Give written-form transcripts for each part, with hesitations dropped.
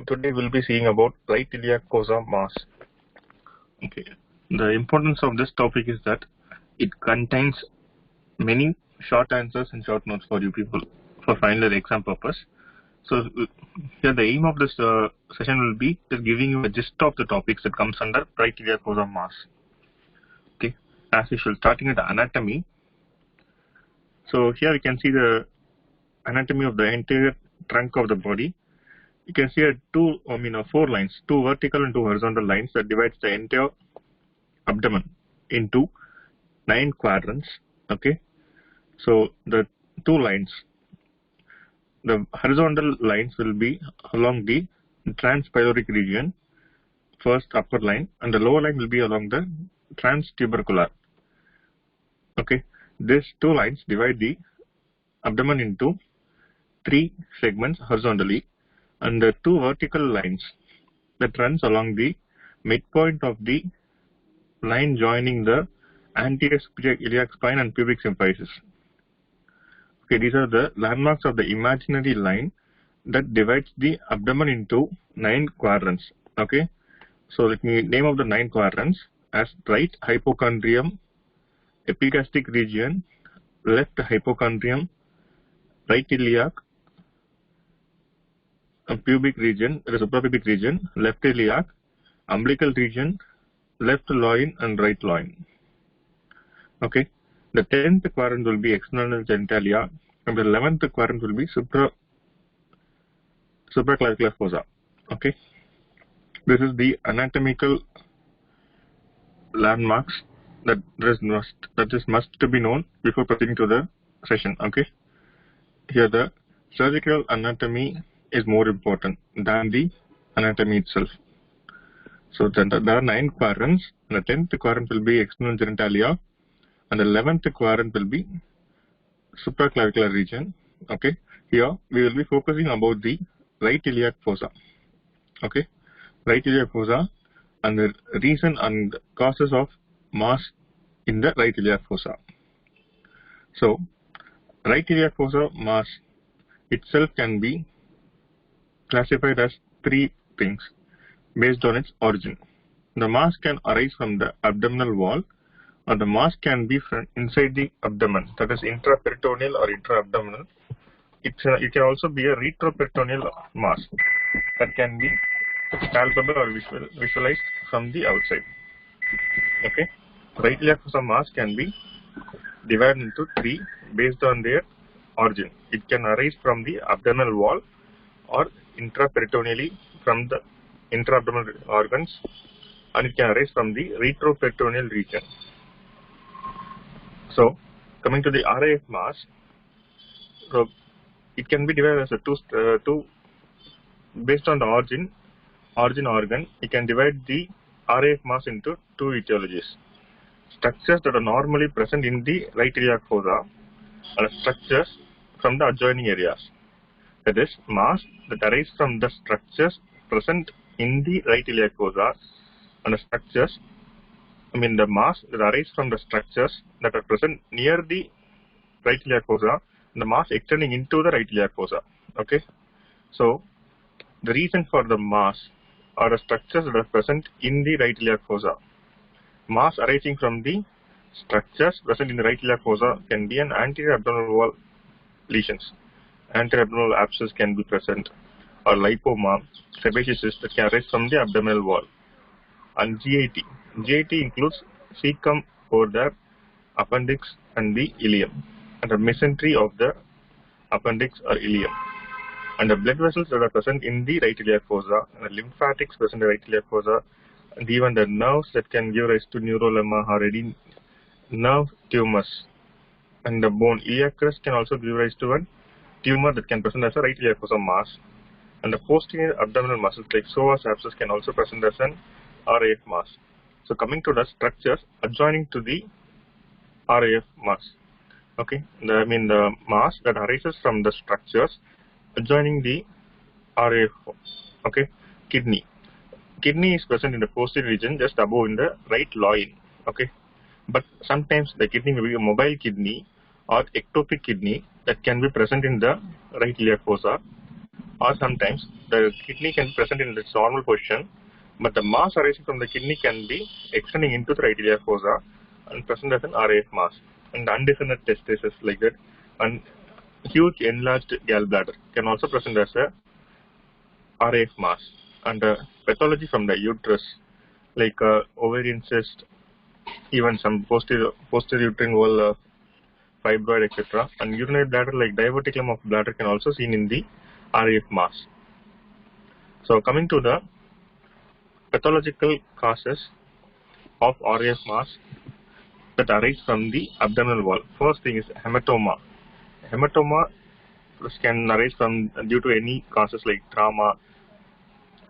Today we'll be seeing about right iliac fossa mass. Okay. The importance of this topic is that it contains many short answers and short notes for you people for final exam purpose. So here the aim of this session will be just giving you a gist of the topics that comes under right iliac fossa mass. Okay. As usual, starting with the anatomy. So here you can see the anatomy of the entire trunk of the body. You can see four lines, two vertical and two horizontal lines that divides the entire abdomen into 9 quadrants. Okay, so the two lines, the horizontal lines will be along the transpyloric region, first upper line, and the lower line will be along the transtubercular. Okay, these two lines divide the abdomen into 3 segments horizontally, and the two vertical lines that runs along the midpoint of the line joining the anterior superior iliac spine and pubic symphysis. Okay, these are the landmarks of the imaginary line that divides the abdomen into 9 quadrants. Okay, so let me name of the 9 quadrants as right hypochondrium, epigastric region, left hypochondrium, right iliac, pubic region, the suprapubic region, left iliac, umbilical region, left loin and right loin. Okay, the 10th quadrant will be external genitalia, and the 11th quadrant will be supraclavicular fossa. Okay, this is the anatomical landmarks that is must to be known before proceeding to the session. Okay, here the surgical anatomy is more important than the anatomy itself. So then there are 9 quadrants, and the 10th quadrant will be external genitalia, and the 11th quadrant will be supraclavicular region. Okay, here we will be focusing about the right iliac fossa. Okay, right iliac fossa and the reason and causes of mass in the right iliac fossa. So right iliac fossa mass itself can be classified as 3 things based on its origin. The mass can arise from the abdominal wall, or the mass can be from inside the abdomen, that is intraperitoneal or intra-abdominal. It can also be a retroperitoneal mass that can be palpable or visualized from the outside. Okay, right iliac fossa mass can be divided into 3 based on their origin. It can arise from the abdominal wall or intraperitoneally from the intra-abdominal organs, and it can arise from the retroperitoneal region. So coming to the RIF mass, so it can be divided as a two based on the origin organ. You can divide the RIF mass into 2 etiologies: structures that are normally present in the right iliac fossa and structures from the adjoining areas. That is, mass that arise from the structures present in the right iliac fossa and the mass that arise from the structures that are present near the right iliac fossa and the mass extending into the right iliac fossa. Okay, so the reason for the mass are the structures that are present in the right iliac fossa. Mass arising from the structures present in the right iliac fossa can be an anterior abdominal wall lesions. Anterior abdominal abscess can be present, or lipoma, sebaceous cyst that can arise from the abdominal wall. And GIT. GIT includes cecum over the appendix and the ileum, and the mesentery of the appendix or ileum. And the blood vessels that are present in the right iliac fossa, and the lymphatics present in the right iliac fossa, and even the nerves that can give rise to neurolema or any nerve tumors. And the bone iliac crest can also give rise to a tumor that can present as a right iliac fossa mass, and the posterior abdominal muscles like psoas abscess can also present as an RIF mass. So coming to the structures adjoining to the RIF mass. Okay, the mass that arises from the structures adjoining the RIF. Okay, kidney. Kidney is present in the posterior region just above in the right loin. Okay, but sometimes the kidney may be a mobile kidney or ectopic kidney that can be present in the right iliac fossa, or sometimes the kidney can be present in its normal position, but the mass arising from the kidney can be extending into the right ileal fossa and present as an RIF mass. And undescended testes like that, and huge enlarged gallbladder can also present as a RIF mass. And pathology from the uterus like ovarian cyst, even some posterior uterine wall fibroid, etc. And urinary bladder like diverticulum of bladder can also seen in the RIF mass. So coming to the pathological causes of RIF mass that arise from the abdominal wall. First thing is hematoma. Hematoma can arise from due to any causes like trauma.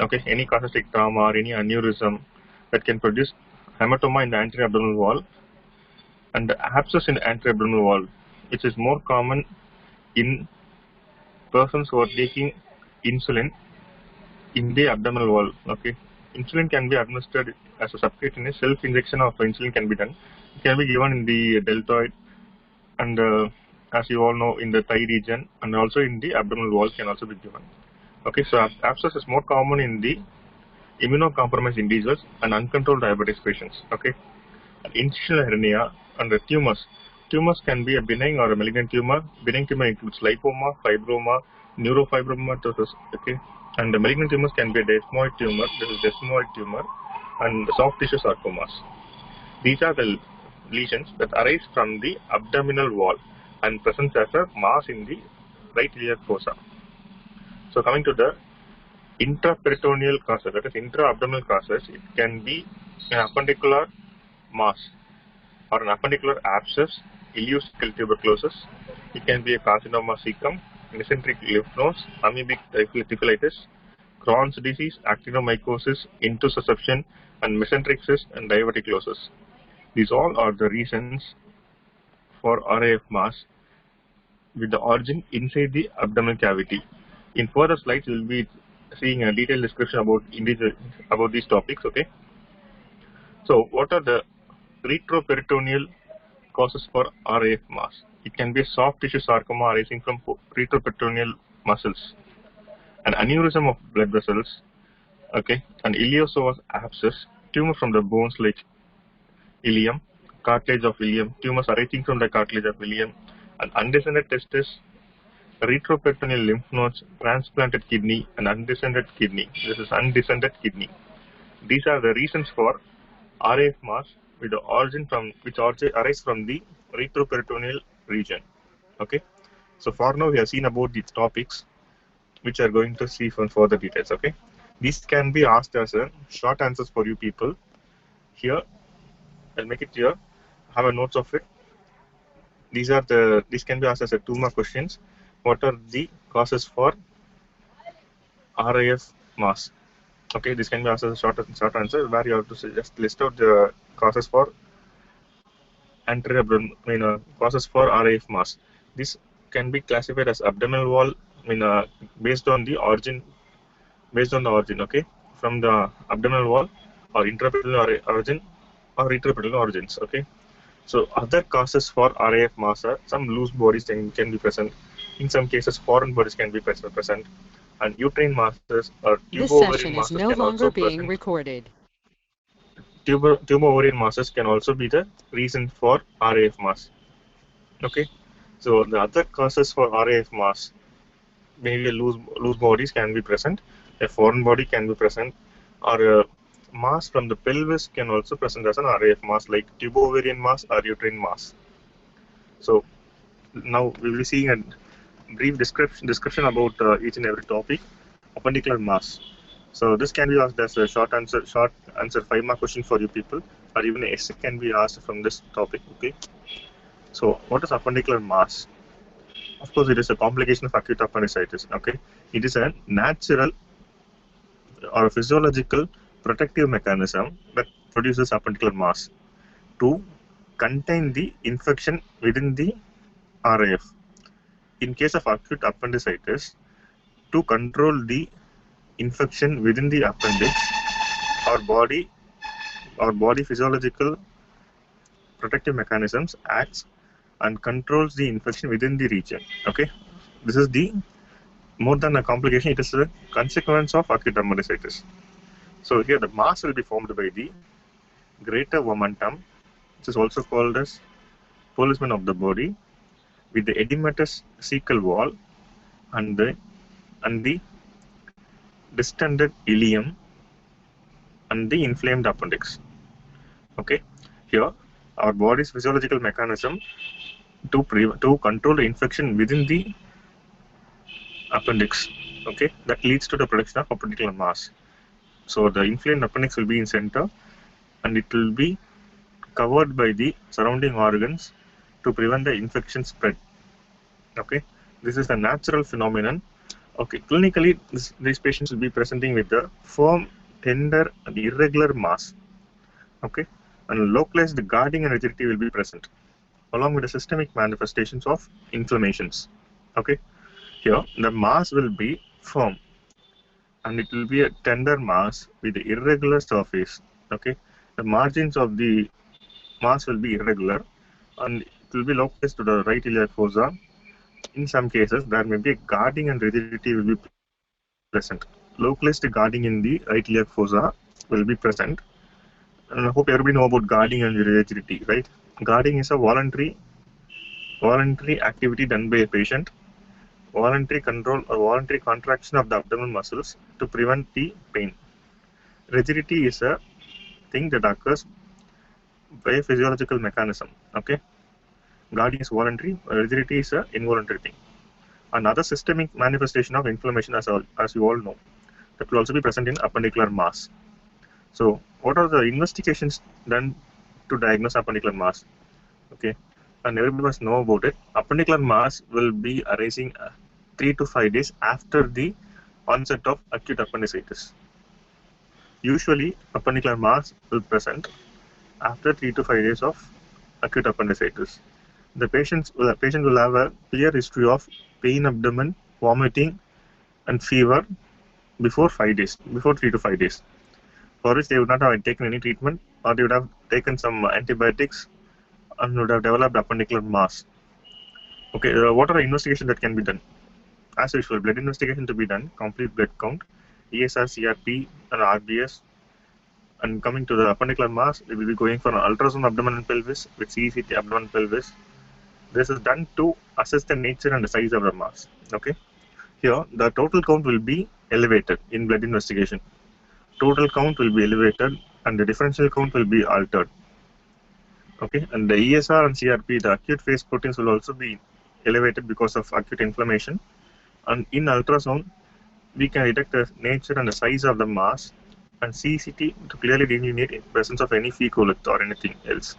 Okay, any causes like trauma or any aneurysm that can produce hematoma in the anterior abdominal wall, and the abscess in the anterior abdominal wall, which is more common in persons who are taking insulin in the abdominal wall. Okay, insulin can be administered as a subcutaneous self-injection of insulin can be done. It can be given in the deltoid and as you all know in the thigh region, and also in the abdominal wall can also be given. Okay, so abscess is more common in the immunocompromised individuals and uncontrolled diabetes patients. Okay, and incisional hernia and the tumors. Tumors can be a benign or a malignant tumor. Benign tumor includes lipoma, fibroma, neurofibromatosis. Okay, and the malignant tumors can be a desmoid tumor. This is desmoid tumor, and the soft tissue sarcomas. These are the lesions that arise from the abdominal wall and present as a mass in the right iliac fossa. So coming to the intraperitoneal causes, that is intra-abdominal causes, it can be an appendicular mass or an appendicular abscess, ILEO-CAECAL tuberculosis. It can be a carcinoma cecum, mesenteric lymph nodes, amoebic typhlitis, CROHN'S disease, actinomycosis, intussusception, and mesenteric cyst and diverticulosis. These all are the reasons for RIF mass with the origin inside the abdominal cavity. In further slides, we will be seeing a detailed description about these topics. Okay. So, what are the retroperitoneal causes for RIF mass? It can be a soft tissue sarcoma arising from retroperitoneal muscles, an aneurysm of blood vessels, okay, an iliopsoas abscess, tumor from the bones like ileum, cartilage of ileum, tumors arising from the cartilage of ileum, an undescended testis, retroperitoneal lymph nodes, transplanted kidney, and undescended kidney. This is undescended kidney. These are the reasons for RIF mass with the origin from arise from the retroperitoneal region. Okay. So for now we have seen about these topics, which are going to see from further details. Okay. These can be asked as a short answers for you people. Here, I'll make it clear. Have a notes of it. These can be asked as a 2 mark questions. What are the causes for RIF mass? Okay, this can be asked as a short answer where you have to just list out the causes for causes for RIF mass. This can be classified as abdominal wall, based on the origin. Okay, from the abdominal wall or intraperitoneal origin or retroperitoneal origins. Okay, so other causes for RIF mass are some loose bodies can be present. In some cases, foreign bodies can be present, and uterine masses or tubo-ovarian masses can also present. Recorded. Tumor-ovarian masses can also be the reason for RIF mass. Okay, so the other causes for RIF mass, maybe loose bodies can be present, a foreign body can be present, or a mass from the pelvis can also present as an RIF mass, like tubo-ovarian mass or uterine mass. So now we will be seeing a brief description about each and every topic. Appendicular mass. So this can be asked as a short answer 5 mark question for you people, or even a essay can be asked from this topic. Okay. So what is appendicular mass? Of course, it is a complication of acute appendicitis. Okay, it is a natural or a physiological protective mechanism that produces appendicular mass to contain the infection within the RIF. In case of acute appendicitis, to control the infection within the appendix, our body physiological protective mechanisms acts and controls the infection within the region. Okay, this is the more than a complication, it is a consequence of acute appendicitis. So here the mass will be formed by the greater momentum, which is also called as policeman of the body, with the edematous cecal wall and the distended ileum and the inflamed appendix. Okay, here our body's physiological mechanism to control the infection within the appendix. Okay, that leads to the production of appendicular mass. So the inflamed appendix will be in center, and it will be covered by the surrounding organs to prevent the infection spread. Okay, this is a natural phenomenon. Okay, clinically, these patients will be presenting with a firm, tender, and irregular mass. Okay, and localized guarding and rigidity will be present, along with the systemic manifestations of inflammations. Okay, here the mass will be firm, and it will be a tender mass with the irregular surface. Okay, the margins of the mass will be irregular, and it will be localized to the right iliac fossa. In some cases, there may be a guarding and rigidity will be present. Localized guarding in the right iliac fossa will be present. And I hope everybody know about guarding and rigidity, right? Guarding is a voluntary activity done by a patient, voluntary control or voluntary contraction of the abdominal muscles to prevent the pain. Rigidity is a thing that occurs by a physiological mechanism. Okay, guarding is voluntary, rigidity is an involuntary thing. Another systemic manifestation of inflammation, as you all know, that will also be present in appendicular mass. So, what are the investigations done to diagnose appendicular mass? Okay, and everybody must know about it. Appendicular mass will be arising 3 to 5 days after the onset of acute appendicitis. Usually, appendicular mass will present after 3 to 5 days of acute appendicitis. The patient will have a clear history of pain abdomen, vomiting, and fever before 3 to 5 days, for which they would not have taken any treatment, or they would have taken some antibiotics and would have developed appendicular mass. Okay, what are the investigations that can be done? As usual, blood investigation to be done, complete blood count, ESR, CRP, and RBS. And coming to the appendicular mass, we will be going for an ultrasound abdomen and pelvis with CECT abdomen and pelvis. This is done to assess the nature and the size of the mass. Okay, here the total count will be elevated in blood investigation. Total count will be elevated, and the differential count will be altered. Okay, and the ESR and CRP, the acute phase proteins, will also be elevated because of acute inflammation. And in ultrasound, we can detect the nature and the size of the mass, and CCT to clearly delineate in presence of any fecolith or anything else.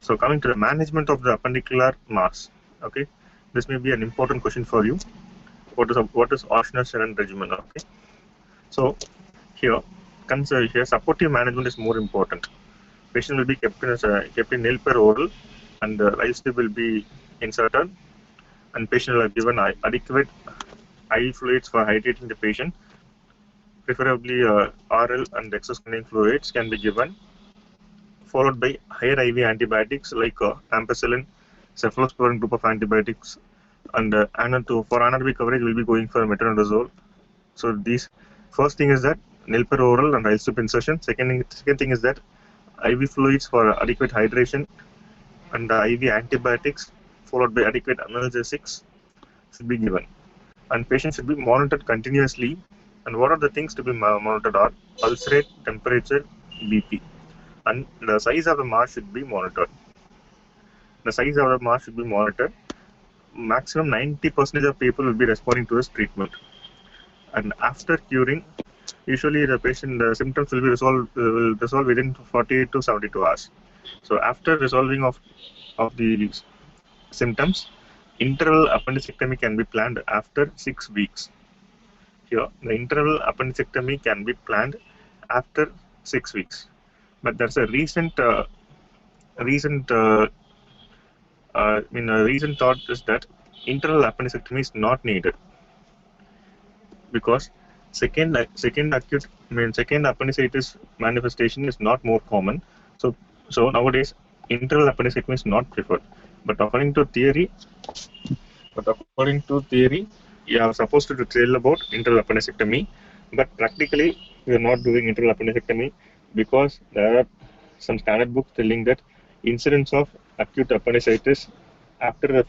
So coming to the management of the appendicular mass, okay, this may be an important question for you. What is Ochsner-Shannon regimen? Okay, so here supportive management is more important. Patient will be kept in nil per oral, and the rice tube will be inserted, and patient will have given adequate IV fluids for hydrating the patient. Preferably RL and exoskinding fluids can be given, followed by higher IV antibiotics like ampicillin, cephalosporin group of antibiotics, and for anaerobic coverage we will be going for metronidazole. So these, first thing is that nil per oral and rice tube insertion. Second thing is that IV fluids for adequate hydration, and IV antibiotics followed by adequate analgesics should be given. And patients should be monitored continuously. And what are the things to be monitored are pulse rate, temperature, BP, and the size of the mass should be monitored. The size of the mass should be monitored. Maximum 90% of people will be responding to this treatment. And after curing, usually the symptoms will resolve within 48 to 72 hours. So after resolving of the symptoms, interval appendicectomy can be planned after 6 weeks. Here, the interval appendicectomy can be planned after 6 weeks, but there's a recent thought is that interval appendicectomy is not needed, because second appendicitis manifestation is not more common. So nowadays interval appendicectomy is not preferred. But according to theory, we are supposed to tell about internal appendicectomy, but practically we are not doing internal appendicectomy because there are some standard books telling that incidence of acute appendicitis after the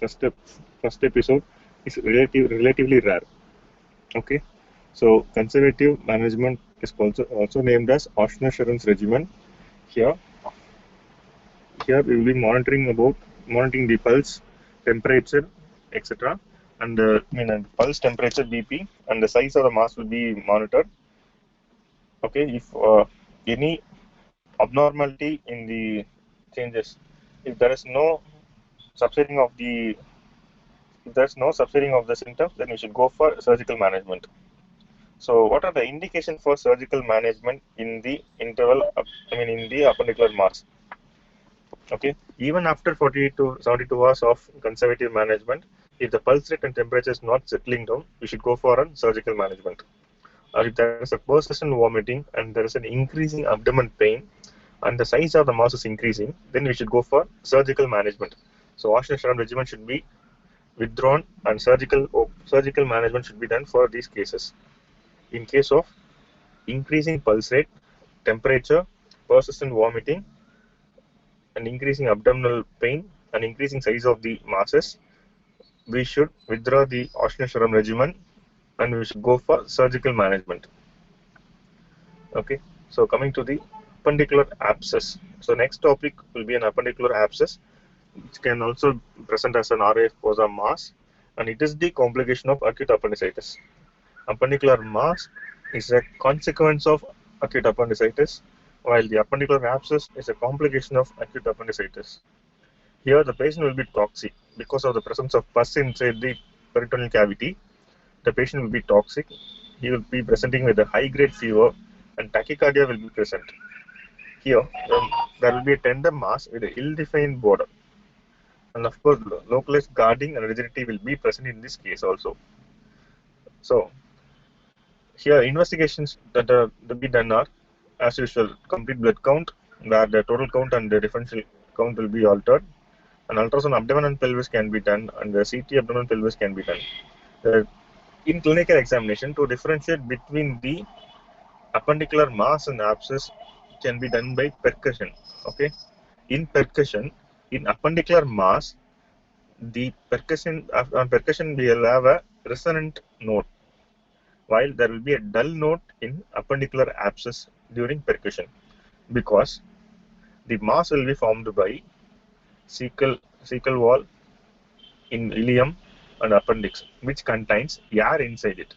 first episode is relatively rare. Okay, so conservative management is also named as Oshner-Sharon's regimen. Here we will be monitoring the pulse, temperature, etc. And pulse, temperature, BP, and the size of the mass will be monitored. Okay, if any abnormality in the changes, if there is no subsiding of the symptoms, then we should go for surgical management. So, what are the indications for surgical management in the in the appendicular mass? Okay, even after 48 to 72 hours of conservative management, if the pulse rate and temperature is not settling down, we should go for a surgical management. Or if there is a persistent vomiting and there is an increasing abdomen pain and the size of the mass is increasing, then we should go for surgical management. So, Oshner-Sharon regimen should be withdrawn and surgical management should be done for these cases. In case of increasing pulse rate, temperature, persistent vomiting, and increasing abdominal pain and increasing size of the masses, we should withdraw the Oshner-Sharon regimen and we should go for surgical management. Okay, so coming to the appendicular abscess. So next topic will be an appendicular abscess, which can also present as an RIF fossa mass, and it is the complication of acute appendicitis. Appendicular mass is a consequence of acute appendicitis, while the appendicular abscess is a complication of acute appendicitis. Here the patient will be toxic because of the presence of pus inside the peritoneal cavity. The patient will be toxic. He will be presenting with a high-grade fever and tachycardia will be present. Here there will be a tender mass with an ill-defined border. And of course, localized guarding and rigidity will be present in this case also. So, here investigations that are to be done are, as usual, complete blood count, where the total count and the differential count will be altered. An ultrasound abdomen and pelvis can be done, and the CT abdomen and pelvis can be done. In clinical examination, to differentiate between the appendicular mass and abscess can be done by percussion. Okay, in percussion, in appendicular mass, the percussion we will have a resonant note, while there will be a dull note in appendicular abscess during percussion, because the mass will be formed by cecal wall in ileum and appendix, which contains air inside it.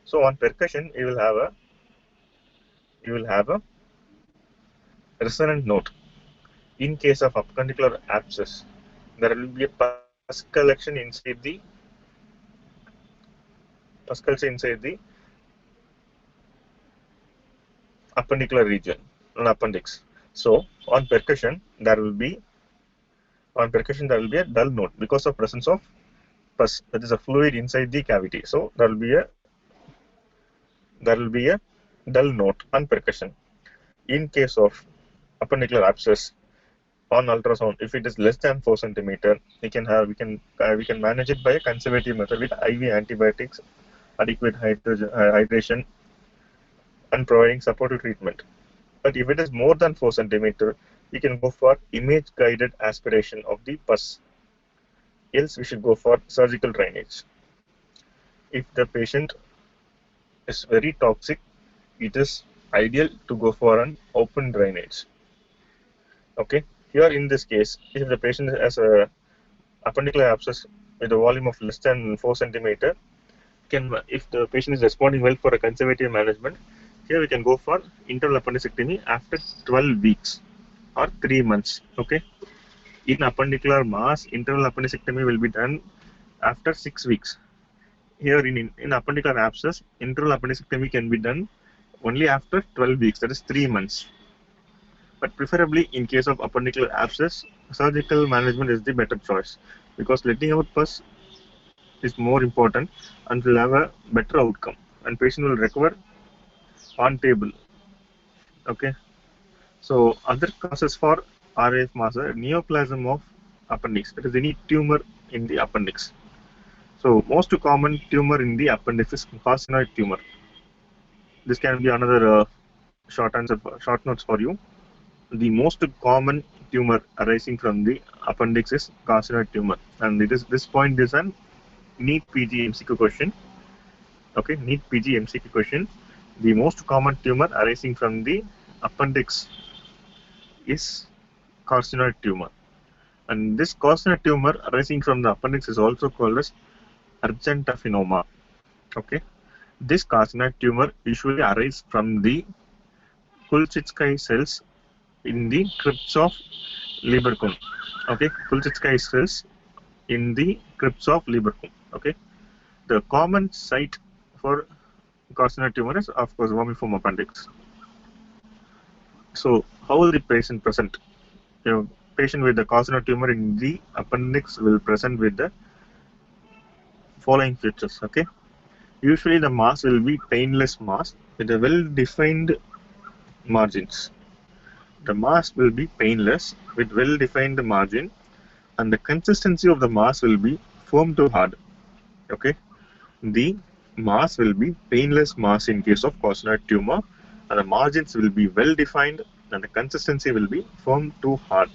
So on percussion, you will have a resonant note. In case of appendicular abscess, there will be a pus collection inside the appendicular region, an appendix. So on percussion, there will be a dull note because of presence of pus, that is a fluid inside the cavity. So there will be a dull note on percussion. In case of appendicular abscess, on ultrasound, if it is less than 4 cm, we can manage it by a conservative method with IV antibiotics, adequate hydration, and providing supportive treatment. But if it is more than 4 cm, we can go for image-guided aspiration of the pus. Else, we should go for surgical drainage. If the patient is very toxic, it is ideal to go for an open drainage. Okay, here in this case, if the patient has a appendicular abscess with a volume of less than 4 cm, if the patient is responding well for a conservative management, here we can go for internal appendicectomy after 12 weeks or 3 months. Okay, in appendicular mass, internal appendicectomy will be done after 6 weeks. Here in appendicular abscess, internal appendicectomy can be done only after 12 weeks, that is 3 months. But preferably in case of appendicular abscess, surgical management is the better choice, because letting out pus is more important and will have a better outcome, and patient will recover on table. Okay, so other causes for RIF mass are neoplasm of appendix, that is any tumor in the appendix. So most common tumor in the appendix is carcinoid tumor. This can be another short notes for you. The most common tumor arising from the appendix is carcinoid tumor, and this point is an NEET PG MCQ question. Okay, NEET PG MCQ question. The most common tumor arising from the appendix is carcinoid tumor, and this carcinoid tumor arising from the appendix is also called as argentafinoma. Okay, this carcinoid tumor usually arises from the Kulczycki cells in the crypts of Lieberkühn. Okay, Kulczycki cells in the crypts of Lieberkühn. Okay, the common site for carcinoid tumor is, of course, vermiform appendix. So, how will the patient present? Patient with the carcinoid tumor in the appendix will present with the following features. Okay, usually the mass will be painless mass with a well-defined margins. The mass will be painless with well-defined margin, and the consistency of the mass will be firm to hard. Okay, the mass will be painless mass in case of carcinoid tumor, and the margins will be well-defined, and the consistency will be firm to hard.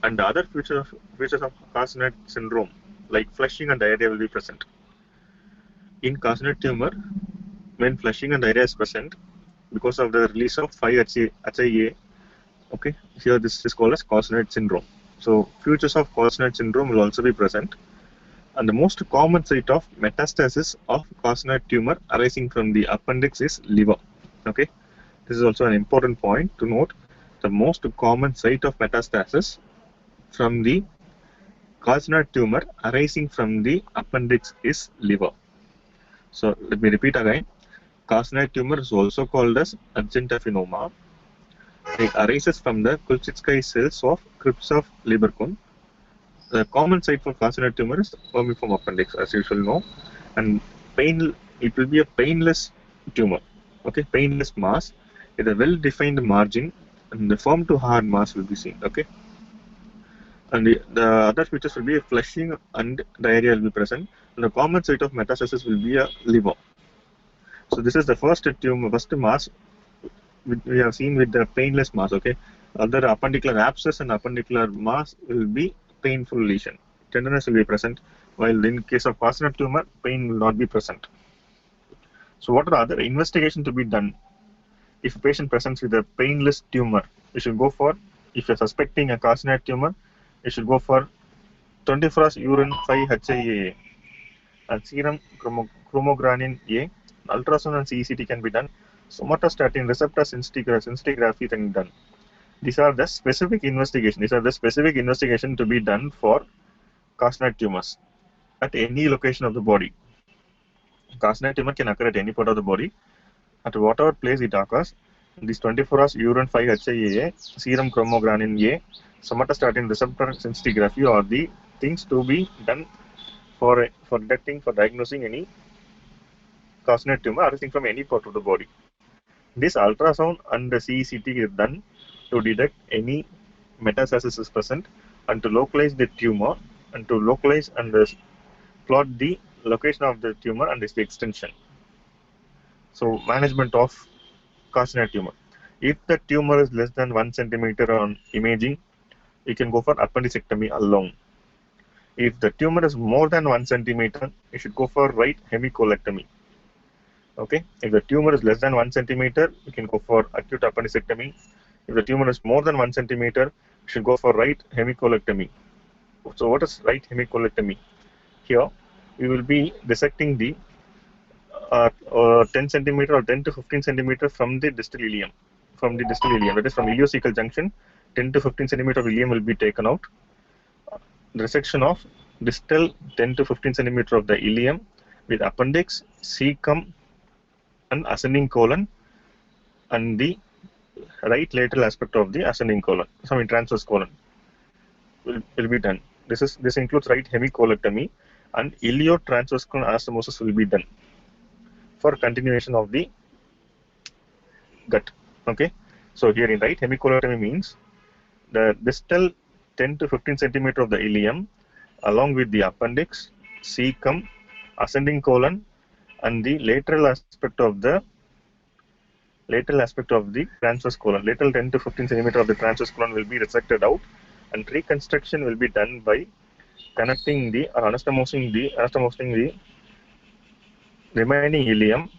And the other features of carcinoid syndrome, like flushing and diarrhea, will be present. In carcinoid tumor, when flushing and diarrhea is present, because of the release of 5-HIA, okay, here this is called as carcinoid syndrome. So, features of carcinoid syndrome will also be present. And the most common site of metastasis of carcinoid tumor arising from the appendix is liver. Okay, this is also an important point to note. The most common site of metastasis from the carcinoid tumor arising from the appendix is liver. So, let me repeat again. Carcinoid tumor is also called as argentafinoma. It arises from the Kulczycki cells of crypts of Lieberkühn. The common site for carcinoid tumor is vermiform appendix, as you shall know, and it will be a painless tumor. Okay, painless mass with a well-defined margin, and the firm to hard mass will be seen. Okay, and the other features will be flushing and diarrhea will be present. And the common site of metastasis will be a liver. So this is the first mass we have seen with the painless mass. Okay, other appendicular abscess and appendicular mass will be painful lesion. Tenderness will be present, while in case of carcinoid tumor, pain will not be present. So, what are the other investigations to be done if a patient presents with a painless tumor? You should go for, if you're suspecting a carcinoid tumor, you should go for 24-hours urine 5-HIA and serum chromogranin A. Ultrasound and CECT can be done. Somatostatin receptor scintigraphy can be done. These are the specific investigations. These are the specific investigation to be done for carcinoid tumors at any location of the body. Carcinoid tumor can occur at any part of the body, at whatever place it occurs. These 24-hours urine 5-HIA, serum chromogranin A, somatostatin receptor scintigraphy are the things to be done for diagnosing any carcinoid tumor arising from any part of the body. This ultrasound and the CECT is done to detect any metastasis is present and to localize the tumor and to localize and plot the location of the tumor and its extension. So, management of carcinoid tumor. If the tumor is less than 1 centimeter on imaging, you can go for appendicectomy alone. If the tumor is more than 1 centimeter, you should go for right hemicolectomy. Okay, if the tumor is less than 1 centimeter, you can go for acute appendicectomy. If the tumor is more than 1 centimeter, you should go for right hemicolectomy. So, what is right hemicolectomy? Here, we will be dissecting the 10 centimeter or 10 to 15 centimeter from the distal ileum. That is from ileocecal junction, 10 to 15 centimeter of ileum will be taken out. The resection of distal 10 to 15 centimeter of the ileum with appendix, cecum, and ascending colon, and the right lateral aspect of the ascending colon, transverse colon will be done. This includes right hemicolectomy, and ileo-transverse colon anastomosis will be done for continuation of the gut. Okay, so here in right hemicolectomy means the distal 10 to 15 centimeter of the ileum along with the appendix cecum, ascending colon, and the lateral aspect of the transverse colon. Lateral 10 to 15 centimeter of the transverse colon will be resected out, and reconstruction will be done by connecting the or anastomosing the remaining ileum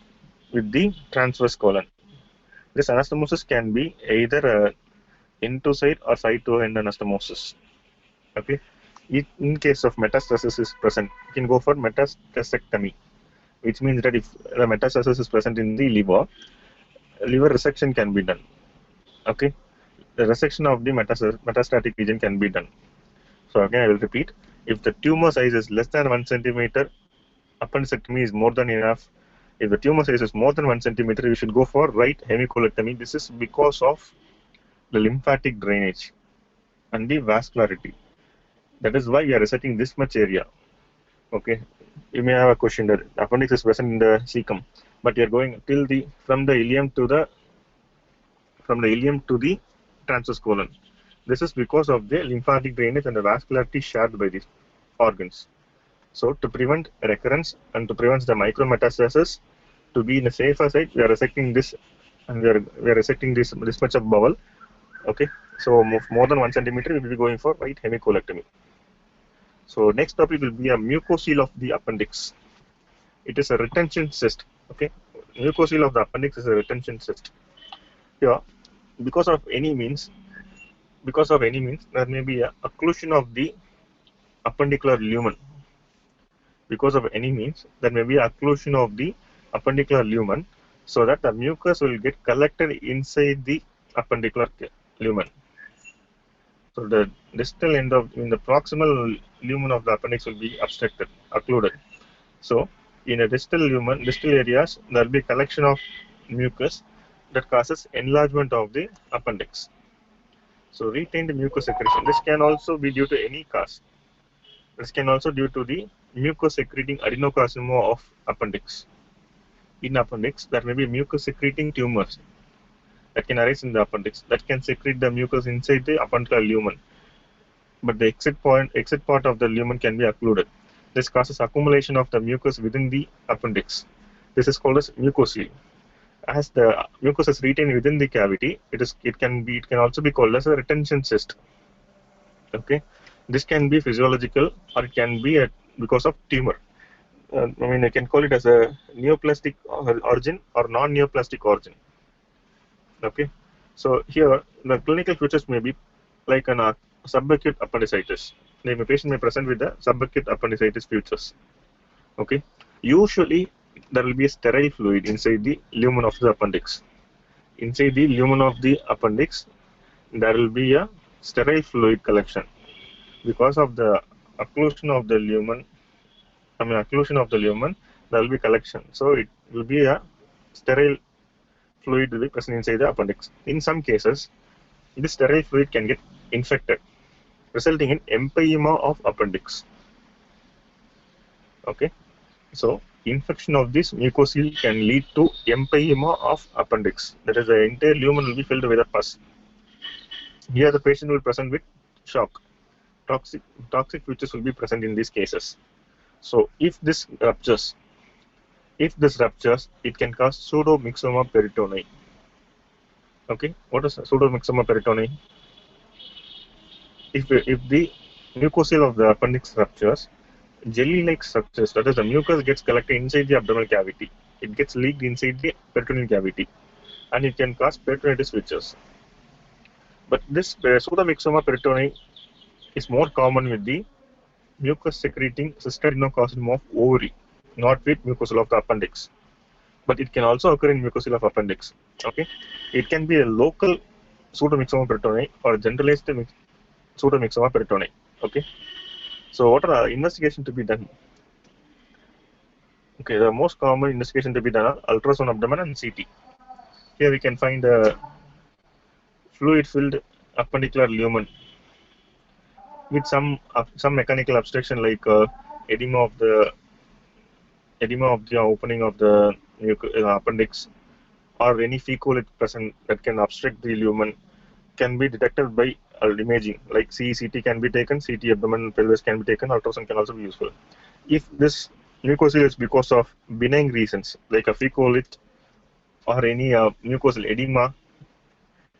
with the transverse colon. This anastomosis can be either into side or side to end anastomosis. Okay. In case of metastasis is present, you can go for metastasectomy, which means that if the metastasis is present in the liver resection can be done. Okay. The resection of the metastatic region can be done. So again, I will repeat: if the tumor size is less than 1 centimeter, appendicectomy is more than enough. If the tumor size is more than 1 centimeter, you should go for right hemicolectomy. This is because of the lymphatic drainage and the vascularity. That is why we are resecting this much area. Okay, you may have a question that appendix is present in the cecum, but you are going till from the ileum to the transverse colon. This is because of the lymphatic drainage and the vascularity shared by these organs. So to prevent recurrence and to prevent the micrometastasis, to be in a safer side, we are resecting this, and we are resecting this much of bowel. Okay, so more than 1 centimeter, we will be going for right hemicolectomy. So next topic will be a mucocele of the appendix. It is a retention cyst. Okay, mucocele of the appendix is a retention cyst. Here, because of any means, there may be a occlusion of the appendicular lumen. Because of any means, there may be occlusion of the appendicular lumen, so that the mucus will get collected inside the appendicular lumen. So the distal end in the proximal lumen of the appendix will be obstructed, occluded. So in a distal areas, there will be collection of mucus that causes enlargement of the appendix. So retained mucus secretion. This can also be due to any cause. This can also due to the mucus secreting adenocarcinoma of appendix. In appendix, there may be mucus secreting tumors that can arise in the appendix that can secrete the mucus inside the appendicular lumen, but the exit part of the lumen can be occluded. This causes accumulation of the mucus within the appendix. This is called as mucocele. As the mucus is retained within the cavity, it can also be called as a retention cyst. Okay, this can be physiological or it can be because of tumor. I can call it as a neoplastic origin or non-neoplastic origin. Okay, so here the clinical features may be like an subacute appendicitis. The patient may present with the subacute appendicitis features. Okay, usually there will be a sterile fluid inside the lumen of the appendix. Inside the lumen of the appendix, there will be a sterile fluid collection. Because of the occlusion of the lumen, there will be collection. So it will be a sterile fluid will be present inside the appendix. In some cases, this sterile fluid can get infected, resulting in empyema of appendix. Okay, so infection of this mucocele can lead to empyema of appendix. That is, the entire lumen will be filled with a pus. Here, the patient will present with shock. Toxic features will be present in these cases. So, if this ruptures, it can cause pseudomyxoma peritonei. Okay, what is pseudomyxoma peritonei? If the mucocele of the appendix ruptures, jelly-like structures, that is, the mucus gets collected inside the abdominal cavity. It gets leaked inside the peritoneal cavity, and it can cause peritonitis features. But this pseudomyxoma peritonei is more common with the mucus secreting cystadenocarcinoma of ovary, not with mucocele of the appendix. But it can also occur in mucocele of appendix. Okay, it can be a local pseudomyxoma peritonei or a generalized pseudomyxoma peritonei. Okay, so what are the investigation to be done? Okay, the most common investigation to be done are ultrasound abdomen and CT. Here we can find a fluid-filled appendicular lumen with some mechanical obstruction like edema of the opening of the appendix, or any fecal present that can obstruct the lumen, can be detected by imaging like CT can be taken, CT abdomen and pelvis can be taken, ultrasound can also be useful. If this mucocele is because of benign reasons like a fecolit or any mucosal edema,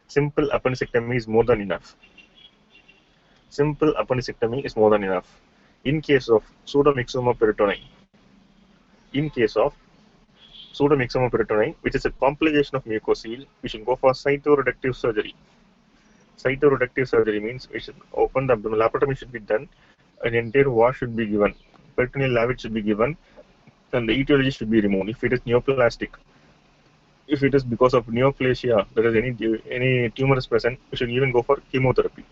simple appendicectomy is more than enough. Simple appendicectomy is more than enough. In case of pseudomyxoma peritonei, which is a complication of mucocele, we should go for cytoreductive surgery. Cytoreductive surgery means we should open the abdomen, laparotomy should be done, an entire wash should be given, peritoneal lavage should be given, and the etiology should be removed. If it is neoplastic, if it is because of neoplasia, there is any tumor is present, we should even go for chemotherapy.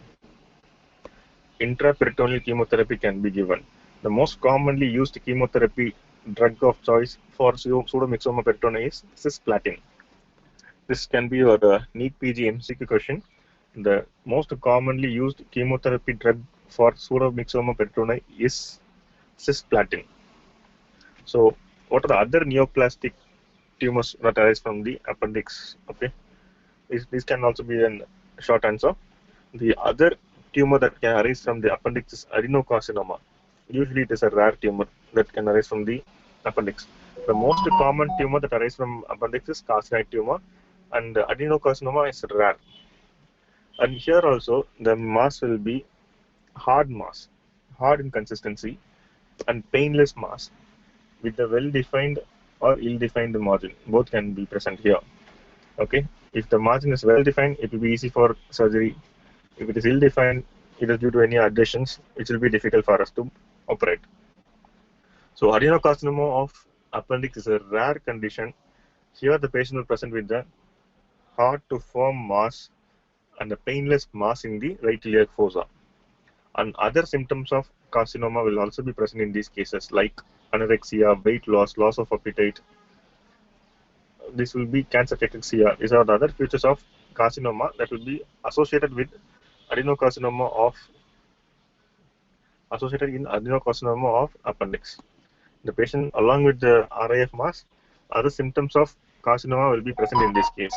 Intraperitoneal chemotherapy can be given. The most commonly used chemotherapy drug of choice for pseudomyxoma peritonei is cisplatin. This can be your NEET PG MCQ question. The most commonly used chemotherapy drug for pseudomyxoma peritonei is cisplatin. So, what are the other neoplastic tumors that arise from the appendix? Okay, this can also be a short answer. The other tumor that can arise from the appendix is adenocarcinoma. Usually, it is a rare tumor that can arise from the appendix. The most common tumor that arises from appendix is carcinoid tumor, and adenocarcinoma is rare. And here also, the mass will be hard mass, hard in consistency, and painless mass with a well-defined or ill-defined margin. Both can be present here. Okay, if the margin is well-defined, it will be easy for surgery. If it is ill-defined, it is due to any adhesions, which will be difficult for us to operate. So, adenocarcinoma of appendix is a rare condition. Here, the patient will present with the hard to firm mass and a painless mass in the right iliac fossa. And other symptoms of carcinoma will also be present in these cases, like anorexia, weight loss, loss of appetite. This will be cancer cachexia. These are the other features of carcinoma that will be associated with adenocarcinoma of appendix. The patient, along with the RIF mass, other symptoms of carcinoma will be present in this case.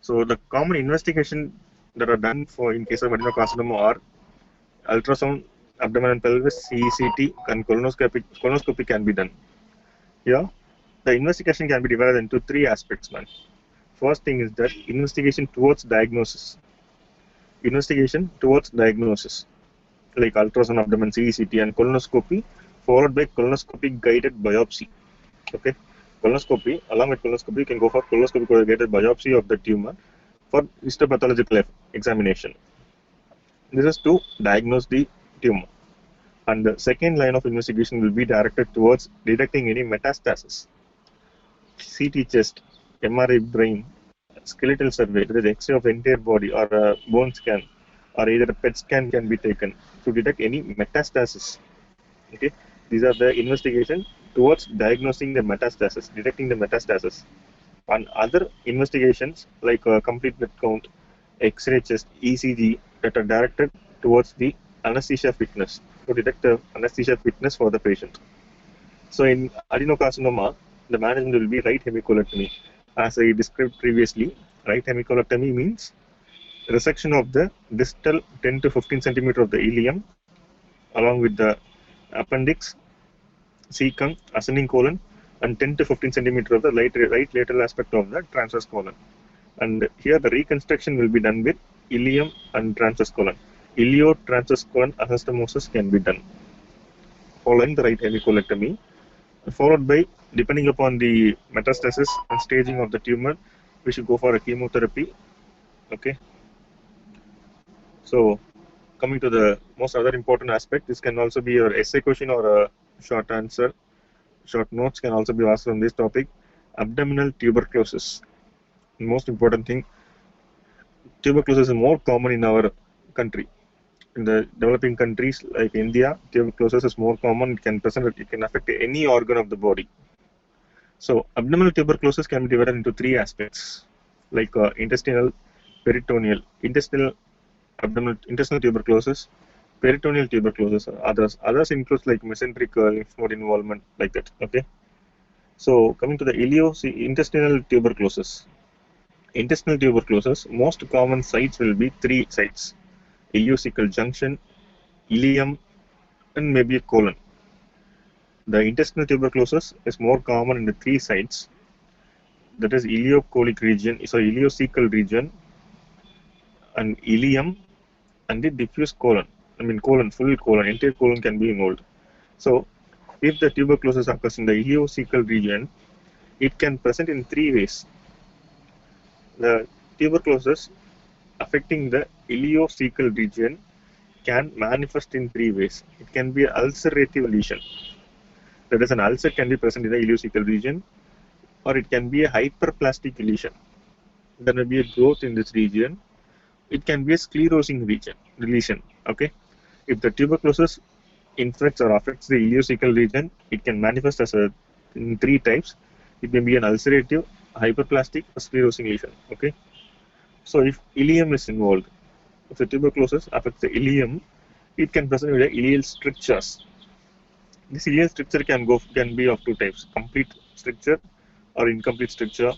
So the common investigation that are done for in case of adenocarcinoma are ultrasound, abdomen and pelvis, CECT, and colonoscopy can be done. Here, the investigation can be divided into three aspects, man. First thing is that investigation towards diagnosis. Investigation towards diagnosis, like ultrasound, abdomen, CECT, and colonoscopy, followed by colonoscopy guided biopsy. Okay, colonoscopy, along with colonoscopy, you can go for colonoscopy guided biopsy of the tumor for histopathological examination. This is to diagnose the tumor. And the second line of investigation will be directed towards detecting any metastasis. CT chest, MRI brain, skeletal survey, that is X-ray of the entire body, or a bone scan, or either a PET scan can be taken to detect any metastasis. Okay, these are the investigation towards diagnosing the metastasis, detecting the metastasis. And other investigations like complete blood count, X-ray chest, ECG, that are directed towards the anesthesia fitness, to detect the anesthesia fitness for the patient. So in adenocarcinoma, the management will be right hemicolectomy. As I described previously, right hemicolectomy means resection of the distal 10 to 15 centimeter of the ileum along with the appendix, cecum, ascending colon, and 10 to 15 centimeter of the right lateral aspect of the transverse colon. And here the reconstruction will be done with ileum and transverse colon. Ileo-transverse colon anastomosis can be done following the right hemicolectomy, followed by, depending upon the metastasis and staging of the tumor, we should go for a chemotherapy. Okay. So, coming to the most other important aspect, this can also be your essay question or a short answer. Short notes can also be asked on this topic. Abdominal tuberculosis. Most important thing, tuberculosis is more common in our country. In the developing countries like India, tuberculosis is more common. It can affect any organ of the body. So, abdominal tuberculosis can be divided into three aspects, like intestinal, peritoneal, intestinal tuberculosis, peritoneal tuberculosis, others. Others includes like mesenteric lymph node involvement, like that. Okay. So, coming to the intestinal tuberculosis. Intestinal tuberculosis, most common sites will be three sites. ileocecal junction, ileum, and maybe a colon. The intestinal tuberculosis is more common in the three sites, that is ileocolic region, ileocecal region, and ileum, and the diffuse colon. Colon, full colon, entire colon can be involved. So, if the tuberculosis occurs in the ileocecal region, it can present in three ways. The tuberculosis affecting the ileocecal region can manifest in three ways. It can be an ulcerative lesion. That is, an ulcer can be present in the ileocecal region, or it can be a hyperplastic lesion. There may be a growth in this region. It can be a sclerosing lesion. Okay, if the tuberculosis infects or affects the ileocecal region, it can manifest as in three types. It may be an ulcerative, hyperplastic, or sclerosing lesion. Okay, so if ileum is involved, if the tuberculosis affects the ileum, it can present with the ileal strictures. This ileal stricture can be of two types: complete stricture or incomplete stricture.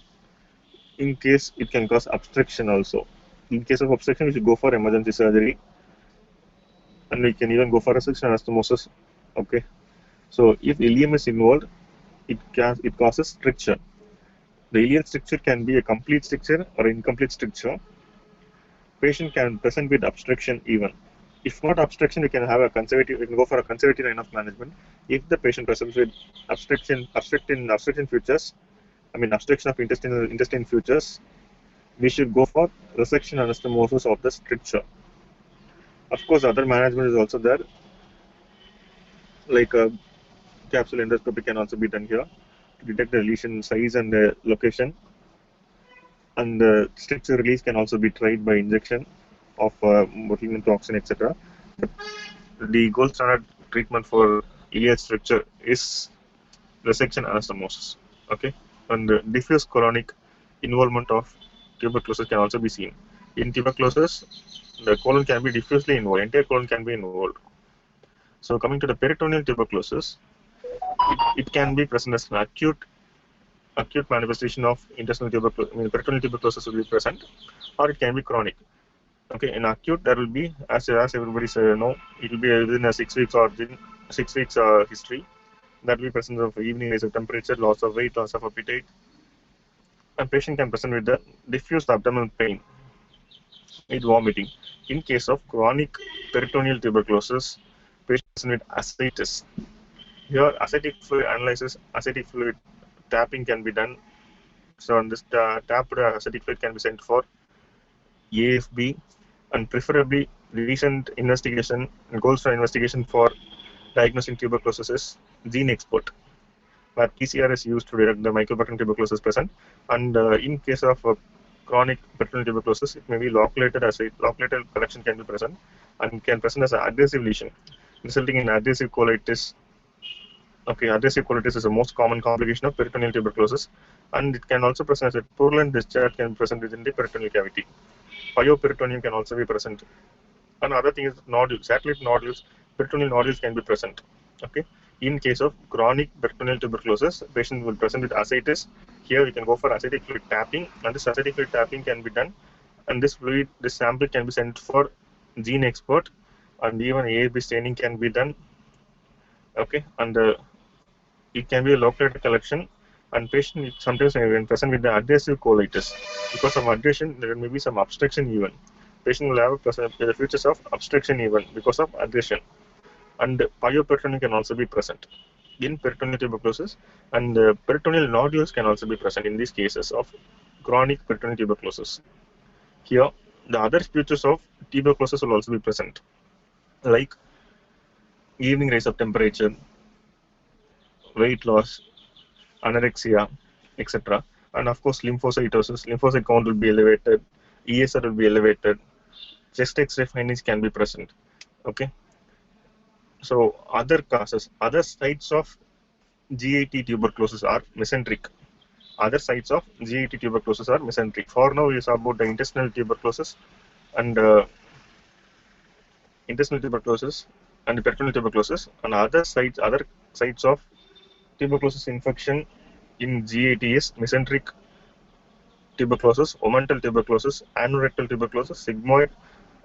In case it can cause obstruction also. In case of obstruction, we should go for emergency surgery, and we can even go for a section anastomosis. Okay, so if ileum is involved, it causes stricture. The ileal stricture can be a complete stricture or incomplete stricture. Patient can present with obstruction even. If not obstruction, we can have a conservative. We can go for a conservative line of management. If the patient presents with obstruction features, obstruction of intestine features, we should go for resection anastomosis of the stricture. Of course, other management is also there, like a capsule endoscopy can also be done here to detect the lesion size and the location. And the stricture release can also be tried by injection of botulinum toxin, etc. The gold standard treatment for ileal stricture is resection anastomosis. Okay, and diffuse colonic involvement of tuberculosis can also be seen. In tuberculosis, the colon can be diffusely involved, entire colon can be involved. So, coming to the peritoneal tuberculosis, it can be present as an acute manifestation of intestinal tuberculosis. Peritoneal tuberculosis will be present, or it can be chronic. Okay, in acute, there will be, as everybody know, it will be within a 6 weeks origin, 6 weeks history. That will be presence of evening rise of temperature, loss of weight, loss of appetite. And patient can present with the diffuse abdominal pain with vomiting. In case of chronic peritoneal tuberculosis, patient present with ascites. Here, ascitic fluid analysis, ascitic fluid tapping can be done. So, on this tapped ascitic fluid can be sent for AFB, and preferably recent investigation and gold star investigation for diagnosing tuberculosis is gene export, where PCR is used to detect the Mycobacterium tuberculosis present. And in case of chronic peritoneal tuberculosis, it may be loculated collection can be present, and can present as an adhesive lesion, resulting in adhesive colitis. Okay, adhesive colitis is the most common complication of peritoneal tuberculosis, and it can also present as a purulent discharge can be present within the peritoneal cavity. Pyoperitoneum can also be present. Another thing is nodules, satellite nodules, peritoneal nodules can be present. Okay, in case of chronic peritoneal tuberculosis, patient will present with ascites. Here we can go for ascitic fluid tapping, and this ascitic fluid tapping can be done, and this sample can be sent for gene export, and even AAB staining can be done. Okay, and it can be a loculated collection, and patient sometimes when present with the adhesive colitis. Because of adhesion, there may be some obstruction even. Patient will have the features of obstruction even because of adhesion. And pyoperitoneum can also be present in peritoneal tuberculosis, and peritoneal nodules can also be present in these cases of chronic peritoneal tuberculosis. Here, the other features of tuberculosis will also be present, like evening rise of temperature, weight loss, anorexia, etc. And of course, lymphocytosis. Lymphocyte count will be elevated, ESR will be elevated, chest X-ray findings can be present. Okay. So, other causes, other sites of GAT tuberculosis are mesenteric. Other sites of GAT tuberculosis are mesenteric. For now, we saw about the intestinal tuberculosis and peritoneal tuberculosis, and other sites of tuberculosis infection in GAT is mesenteric tuberculosis, omental tuberculosis, anorectal tuberculosis, sigmoid,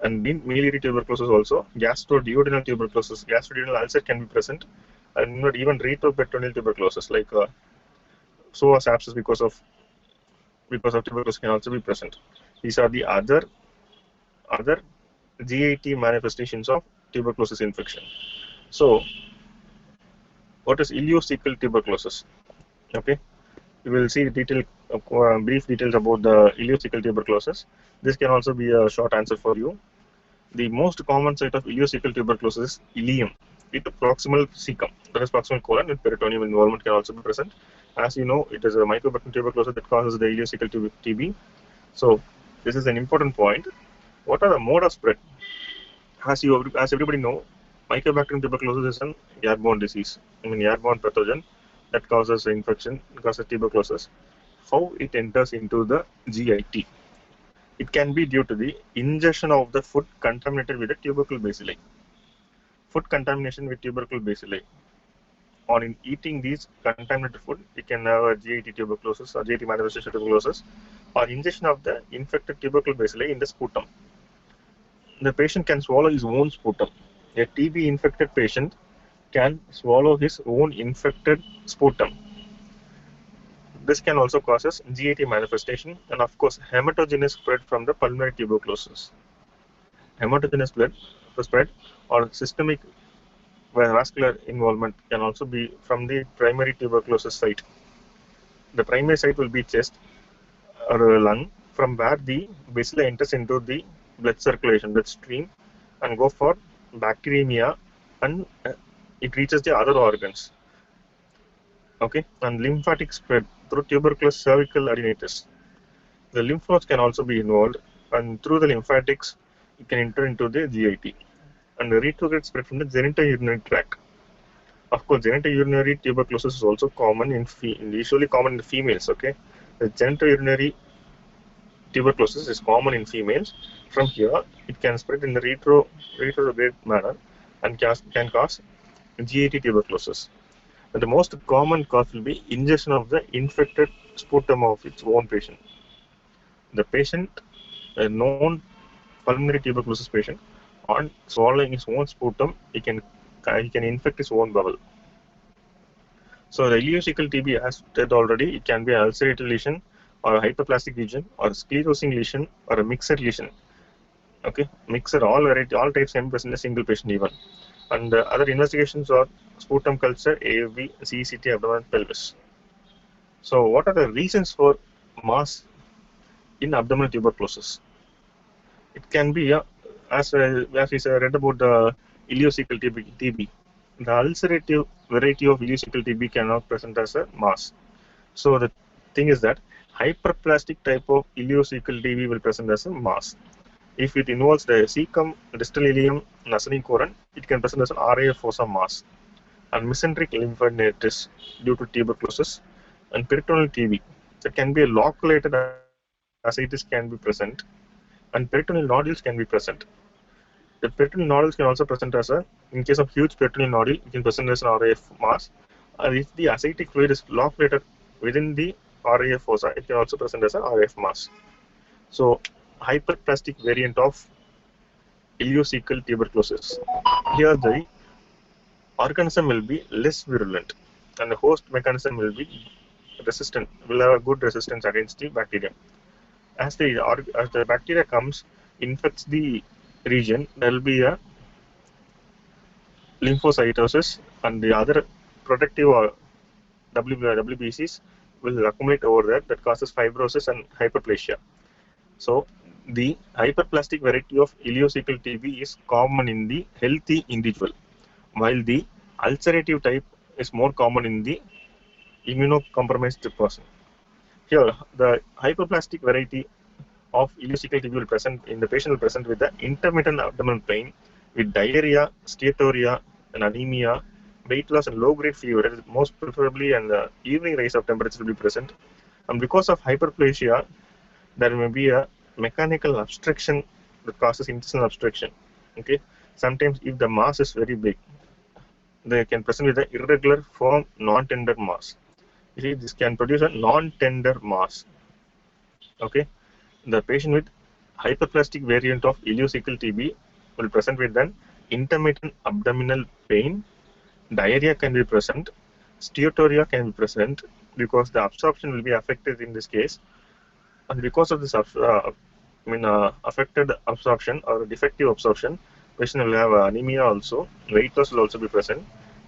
And in miliary tuberculosis also, gastroduodenal tuberculosis, gastroduodenal ulcer can be present, and not even retroperitoneal tuberculosis like psoas abscess because of tuberculosis can also be present. These are the other GIT manifestations of tuberculosis infection. So, what is ileocecal tuberculosis? Okay, we will see brief details about the ileocecal tuberculosis. This can also be a short answer for you. The most common site of ileocecal tuberculosis is ileum with proximal cecum, that is proximal colon, and peritoneum involvement can also be present. As you know, it is a mycobacterium tuberculosis that causes the ileocecal TB. So, this is an important point. What are the mode of spread? As everybody know, mycobacterium tuberculosis is an airborne disease. Airborne pathogen that causes infection, causes tuberculosis. How it enters into the GIT? It can be due to the ingestion of the food contaminated with the tubercle bacilli. Food contamination with tubercle bacilli. Or in eating these contaminated food, it can have a GIT tuberculosis or GIT manifestation tuberculosis, or ingestion of the infected tubercle bacilli in the sputum. The patient can swallow his own sputum. A TB infected patient can swallow his own infected sputum. This can also cause GIT manifestation, and of course hematogenous spread from the pulmonary tuberculosis. Hematogenous blood spread or systemic vascular involvement can also be from the primary tuberculosis site. The primary site will be chest or lung, from where the bacilli enters into the blood circulation, blood stream, and go for bacteremia, and it reaches the other organs. Okay, and lymphatic spread through tuberculous cervical adenitis. The lymph nodes can also be involved, and through the lymphatics, it can enter into the GIT. And the retrograde spread from the genitourinary tract. Of course, genitourinary tuberculosis is also common usually common in females. Okay, the genitourinary tuberculosis is common in females. From here, it can spread in the retrograde manner and can cause GIT tuberculosis. And the most common cause will be ingestion of the infected sputum of its own patient. The patient, a known pulmonary tuberculosis patient, on swallowing his own sputum, he can infect his own bowel. So the ileocecal TB, as said already, it can be an ulcerative lesion or a hyperplastic lesion or a sclerosing lesion or a mixed lesion. Okay, mixed, all types can be present in a single patient even. And other investigations are sputum culture, AFB, CECT, abdomen, pelvis. So what are the reasons for mass in abdominal tuberculosis? It can be, as we read about the ileocecal TB, the ulcerative variety of ileocecal TB cannot present as a mass. So the thing is that hyperplastic type of ileocecal TB will present as a mass. If it involves the cecum, distal ileum, nasally colon, it can present as an RIF fossa mass. And mesenteric lymphadenitis due to tuberculosis, and peritoneal TB. There can be a loculated ascites can be present, and peritoneal nodules can be present. The peritoneal nodules can also present as in case of huge peritoneal nodule, it can present as an RIF mass. And if the ascitic fluid is loculated within the RIF fossa, it can also present as an RIF mass. So, hyperplastic variant of ileocecal tuberculosis. Here the organism will be less virulent, and the host mechanism will be resistant, will have a good resistance against the bacteria. As the bacteria comes, infects the region, there will be a lymphocytosis, and the other protective WBCs will accumulate over there that causes fibrosis and hyperplasia. So, the hyperplastic variety of ileocecal TB is common in the healthy individual, while the ulcerative type is more common in the immunocompromised person. Here, the hyperplastic variety of ileocecal TB will present in the patient will present with the intermittent abdominal pain, with diarrhea, steatorrhea, and anemia, weight loss, and low-grade fever. Most preferably, and evening rise of temperature will be present. And because of hyperplasia, there may be a mechanical obstruction that causes intestinal obstruction. Okay, sometimes if the mass is very big, they can present with an irregular, firm, non-tender mass. You see, this can produce a non-tender mass. Okay, the patient with hyperplastic variant of ileocecal TB will present with an intermittent abdominal pain, diarrhea can be present, steatorrhea can be present because the absorption will be affected in this case, and because of this affected absorption or defective absorption, patient will have anemia also, weight loss will also be present.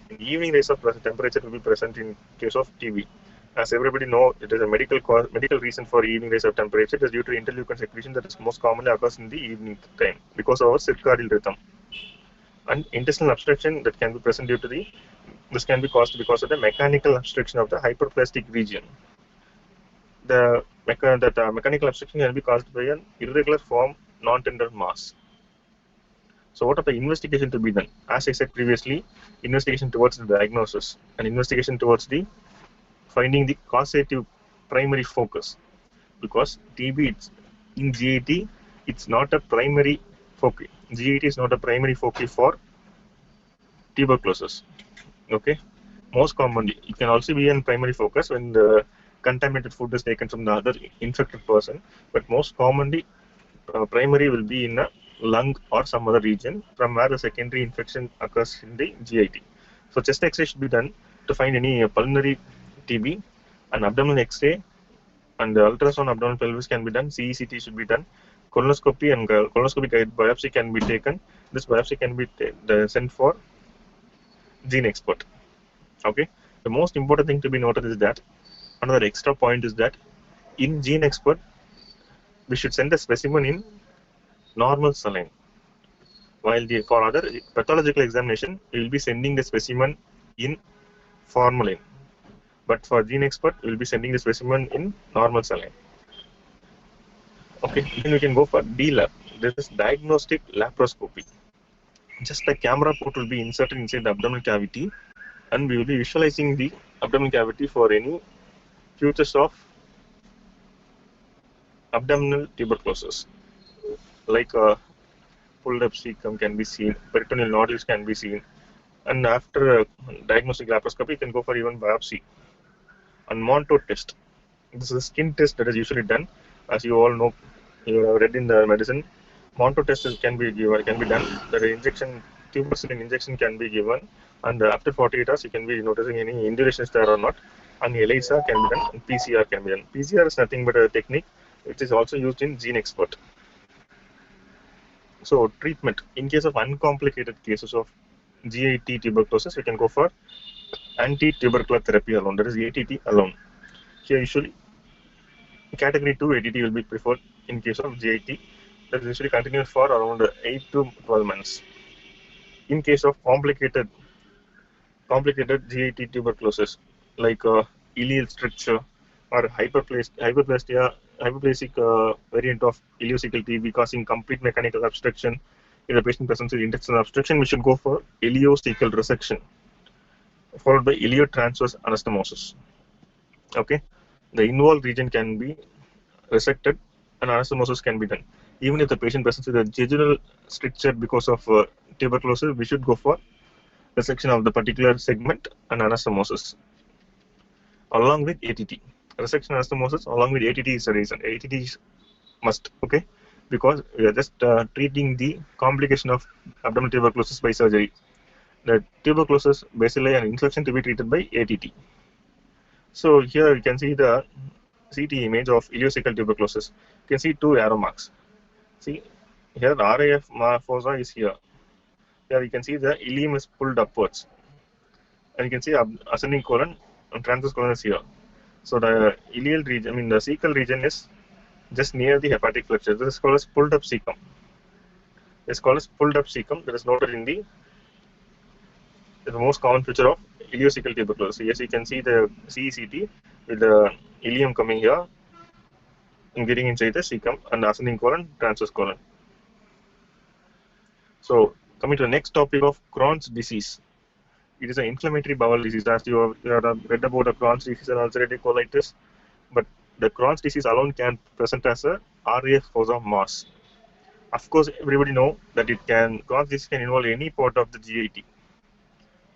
In evening rise of temperature will be present in case of TB. As everybody know, it is a medical reason for evening rise of temperature. It is due to interleukin secretion that is most commonly occurs in the evening time because of our circadian rhythm. And intestinal obstruction that can be present due to this can be caused because of the mechanical obstruction of the hyperplastic region. The mechanical obstruction can be caused by an irregular form non-tender mass. So what are the investigation to be done? As I said previously, investigation towards the diagnosis and investigation towards the finding the causative primary focus, because TB in GIT it's not a primary focus. GIT is not a primary focus for tuberculosis. Okay, most commonly it can also be a primary focus when the contaminated food is taken from the other infected person, but most commonly primary will be in a lung or some other region from where the secondary infection occurs in the GIT. So chest X-ray should be done to find any pulmonary TB, and abdominal X-ray and the ultrasound abdominal pelvis can be done. CECT should be done. Colonoscopy and colonoscopic biopsy can be taken. This biopsy can be sent for gene expert. Okay. The most important thing to be noted is that another extra point is that in gene expert we should send a specimen in normal saline, while for other pathological examination we will be sending the specimen in formalin, but for gene expert we will be sending the specimen in normal saline. Okay, then we can go for D-lab. This is diagnostic laparoscopy. Just a camera port will be inserted inside the abdominal cavity, and we will be visualizing the abdominal cavity for any features of abdominal tuberculosis, like pulled up cecum can be seen, peritoneal nodules can be seen, and after diagnostic laparoscopy you can go for even biopsy. And Monto test, this is a skin test that is usually done, as you all know, you have read in the medicine. Monto test can be done. The injection, tuberculin injection can be given, and after 48 hours you can be noticing any induration is there or not, and ELISA can be done, and PCR can be done. PCR is nothing but a technique which is also used in gene expert. So treatment, in case of uncomplicated cases of GIT tuberculosis, we can go for anti-tubercular therapy alone, that is ATT alone. Here usually category 2 ATT will be preferred in case of GIT, that is usually continues for around 8 to 12 months. In case of complicated GIT tuberculosis like ileal stricture or hyperplastic variant of ileocecal TB causing complete mechanical obstruction in the patient presents with intestinal obstruction, we should go for ileocecal resection followed by iliotransverse anastomosis. Okay, the involved region can be resected and anastomosis can be done. Even if the patient presents with a jejunal stricture because of tuberculosis, we should go for resection of the particular segment and anastomosis along with ATT. Resection anastomosis along with ATT is a reason. ATT is must, okay, because we are just treating the complication of abdominal tuberculosis by surgery. The tuberculosis, bacilli and infection to be treated by ATT. So here you can see the CT image of ileocecal tuberculosis. You can see two arrow marks. See here the RIF fossa is here. Here you can see the ileum is pulled upwards, and you can see ascending colon and transverse colon is here. So the ileal region, the cecal region is just near the hepatic flexure. This is called as pulled up cecum. It's called as pulled up cecum. That is noted in the most common feature of ileocecal tuberculosis. Yes, you can see the CECT with the ileum coming here and getting inside the cecum and the ascending colon, transverse colon. So coming to the next topic of Crohn's disease. It is an inflammatory bowel disease, as you have read about the Crohn's disease and ulcerative colitis, but the Crohn's disease alone can present as a RIF fossa mass. Of course, everybody know that Crohn's disease can involve any part of the GIT.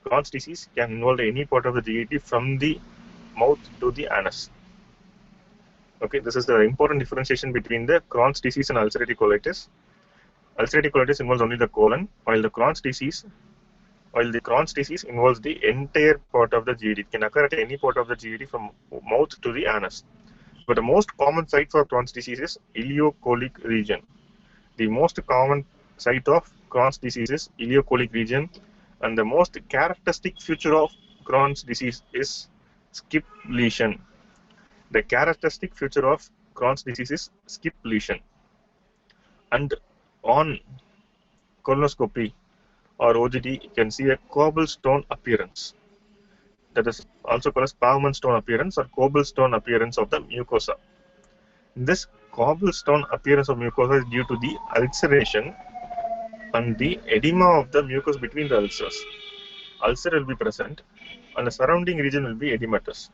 Crohn's disease can involve any part of the GIT from the mouth to the anus. Okay, this is the important differentiation between the Crohn's disease and ulcerative colitis. Ulcerative colitis involves only the colon, while the Crohn's disease involves the entire part of the GED. It can occur at any part of the GED from mouth to the anus. But the most common site for Crohn's disease is ileocolic region. The most common site of Crohn's disease is ileocolic region, and the most characteristic feature of Crohn's disease is skip lesion. The characteristic feature of Crohn's disease is skip lesion. And on colonoscopy or OGD, you can see a cobblestone appearance. That is also called as pavement stone appearance or cobblestone appearance of the mucosa. This cobblestone appearance of mucosa is due to the ulceration and the edema of the mucus between the ulcers. Ulcer will be present and the surrounding region will be edematous.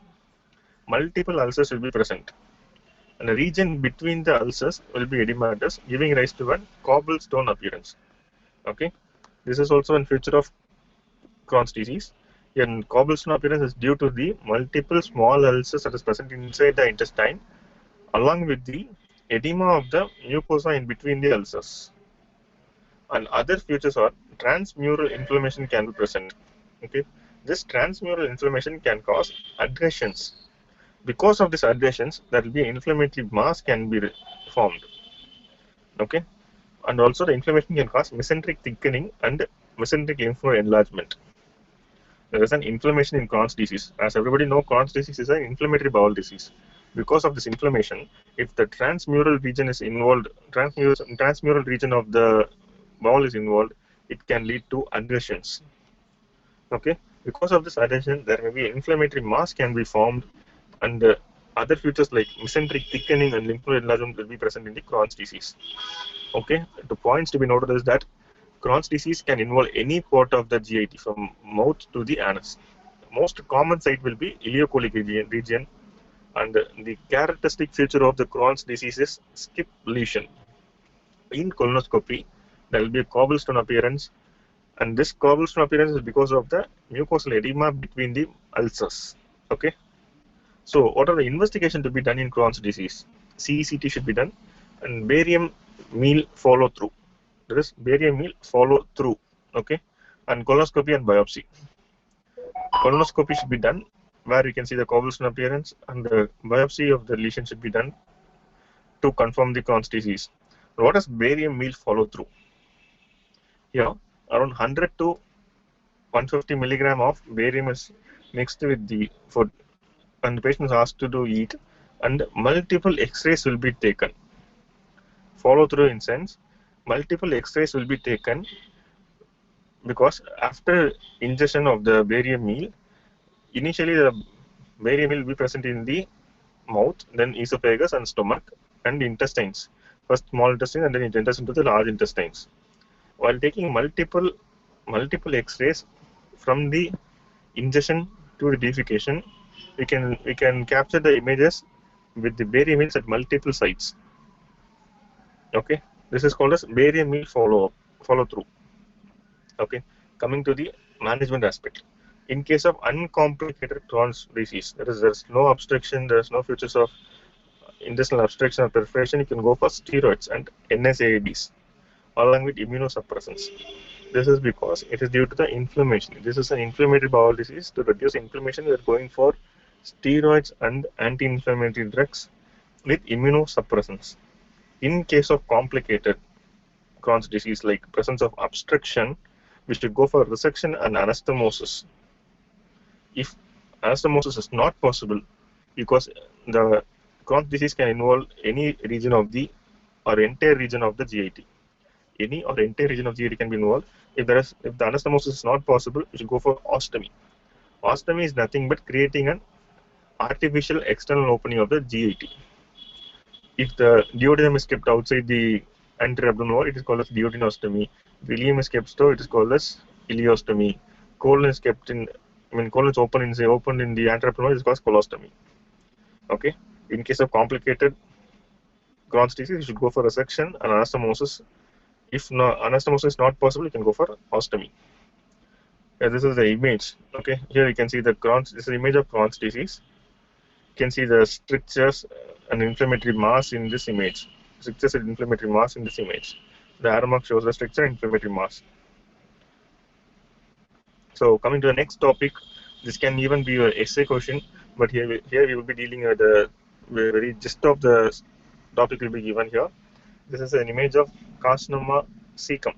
Multiple ulcers will be present and the region between the ulcers will be edematous, giving rise to a cobblestone appearance. Okay, this is also a feature of Crohn's disease. And cobblestone appearance is due to the multiple small ulcers that is present inside the intestine, along with the edema of the mucosa in between the ulcers. And other features are transmural inflammation can be present. Okay, this transmural inflammation can cause adhesions. Because of these adhesions, there will be inflammatory mass can be formed. Okay, and also the inflammation can cause mesenteric thickening and mesenteric lymph node enlargement. There is an inflammation in Crohn's disease. As everybody knows, Crohn's disease is an inflammatory bowel disease. Because of this inflammation, if the transmural region is involved, transmural region of the bowel is involved, it can lead to adhesions. Okay, because of this adhesion, there may be inflammatory mass can be formed, and other features like mesenteric thickening and lymph node enlargement will be present in the Crohn's disease. Okay, the points to be noted is that Crohn's disease can involve any part of the GIT from mouth to the anus. Most common site will be ileocolic region, and the characteristic feature of the Crohn's disease is skip lesion. In colonoscopy, there will be a cobblestone appearance, and this cobblestone appearance is because of the mucosal edema between the ulcers. Okay, so what are the investigation to be done in Crohn's disease? CECT should be done, and barium meal follow through. There is barium meal follow through. Okay, and colonoscopy and biopsy. Colonoscopy should be done where you can see the cobblestone appearance, and the biopsy of the lesion should be done to confirm the Crohn's disease. What is barium meal follow through? Here, around 100 to 150 milligram of barium is mixed with the food, and the patient is asked to eat, and multiple X-rays will be taken. Follow through in sense, multiple X-rays will be taken, because after ingestion of the barium meal, initially the barium meal will be present in the mouth, then esophagus and stomach and intestines. First small intestine and then it enters into the large intestines. While taking multiple X-rays from the ingestion to the defecation, we can capture the images with the barium meals at multiple sites. Okay, this is called as barium meal follow through. Okay, coming to the management aspect. In case of uncomplicated Crohn's disease, there's no obstruction, there's no features of intestinal obstruction or perforation, you can go for steroids and NSAIDs along with immunosuppressants. This is because it is due to the inflammation. This is an inflammatory bowel disease. To reduce inflammation, we are going for steroids and anti-inflammatory drugs with immunosuppressants. In case of complicated Crohn's disease like presence of obstruction, we should go for resection and anastomosis. If anastomosis is not possible, because the Crohn's disease can involve any region of the or entire region of the GIT. Any or entire region of GIT can be involved. If the anastomosis is not possible, we should go for ostomy. Ostomy is nothing but creating an artificial external opening of the GIT. If the duodenum is kept outside the anterior abdominal wall, it is called as duodenostomy. If ileum is kept so, it is called as ileostomy. Colon is kept in, colon is opened in the anterior abdominal wall, it is called colostomy. Okay. In case of complicated Crohn's disease, you should go for resection and anastomosis. If anastomosis is not possible, you can go for ostomy. This is the image. Okay, here you can see the Crohn's. This is the image of Crohn's disease. can see the strictures and inflammatory mass in this image. Strictures and inflammatory mass in this image. The arrow mark shows the stricture and inflammatory mass. So coming to the next topic, this can even be an essay question, but here we will be dealing with the very gist of the topic will be given here. This is an image of carcinoma cecum.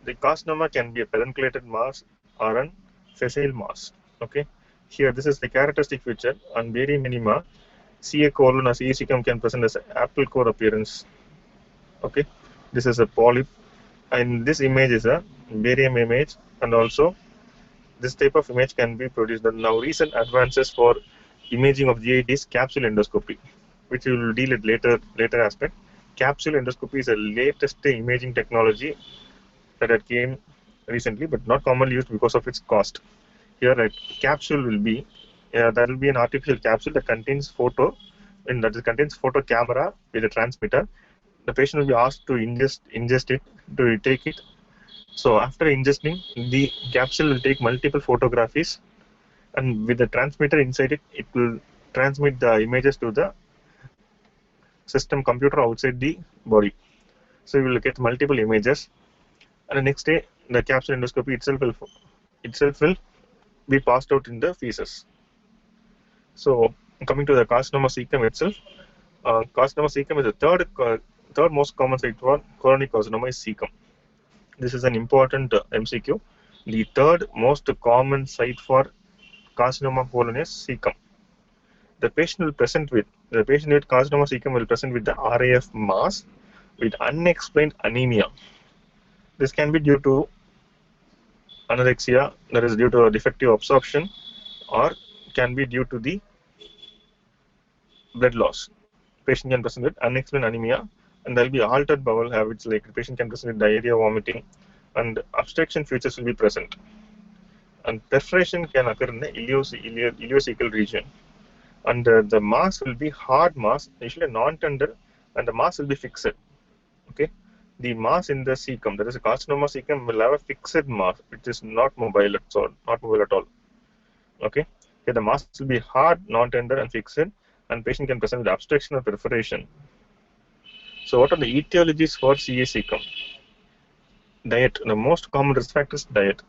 The carcinoma can be a pedunculated mass or an sessile mass. Okay, here this is the characteristic feature. On barium minima, CA colon or CA cecum can present as an apple core appearance. Okay, this is a polyp, and this image is a barium image, and also this type of image can be produced. Now recent advances for imaging of GIT is capsule endoscopy, which we will deal with later aspect. Capsule endoscopy is the latest imaging technology that had came recently, but not commonly used because of its cost. Here a capsule will be that will be an artificial capsule that contains photo, and that contains photo camera with a transmitter. The patient will be asked to ingest it, to take it. So after ingesting, the capsule will take multiple photographies, and with the transmitter inside it, it will transmit the images to the system computer outside the body. So you will get multiple images, and the next day the capsule endoscopy itself will be passed out in the feces. So coming to the carcinoma cecum itself, carcinoma cecum is the third most common site for colonic carcinoma is cecum. This is an important MCQ. The third most common site for carcinoma colon is cecum. The patient with carcinoma cecum will present with the RIF mass with unexplained anemia. This can be due to anorexia, that is due to defective absorption, or can be due to the blood loss. Patient can present with unexplained anemia, and there will be altered bowel habits, like the patient can present with diarrhea, vomiting, and obstruction features will be present. And perforation can occur in the ileocecal region. And the mass will be hard mass, usually non-tender, and the mass will be fixed. Okay, the mass in the cecum, that is a carcinoma cecum, will have a fixed mass, which is not mobile at all. Okay, here the mass will be hard, non-tender, and fixed, and patient can present with obstruction or perforation. So what are the etiologies for CA cecum? Diet. The most common risk factors: diet,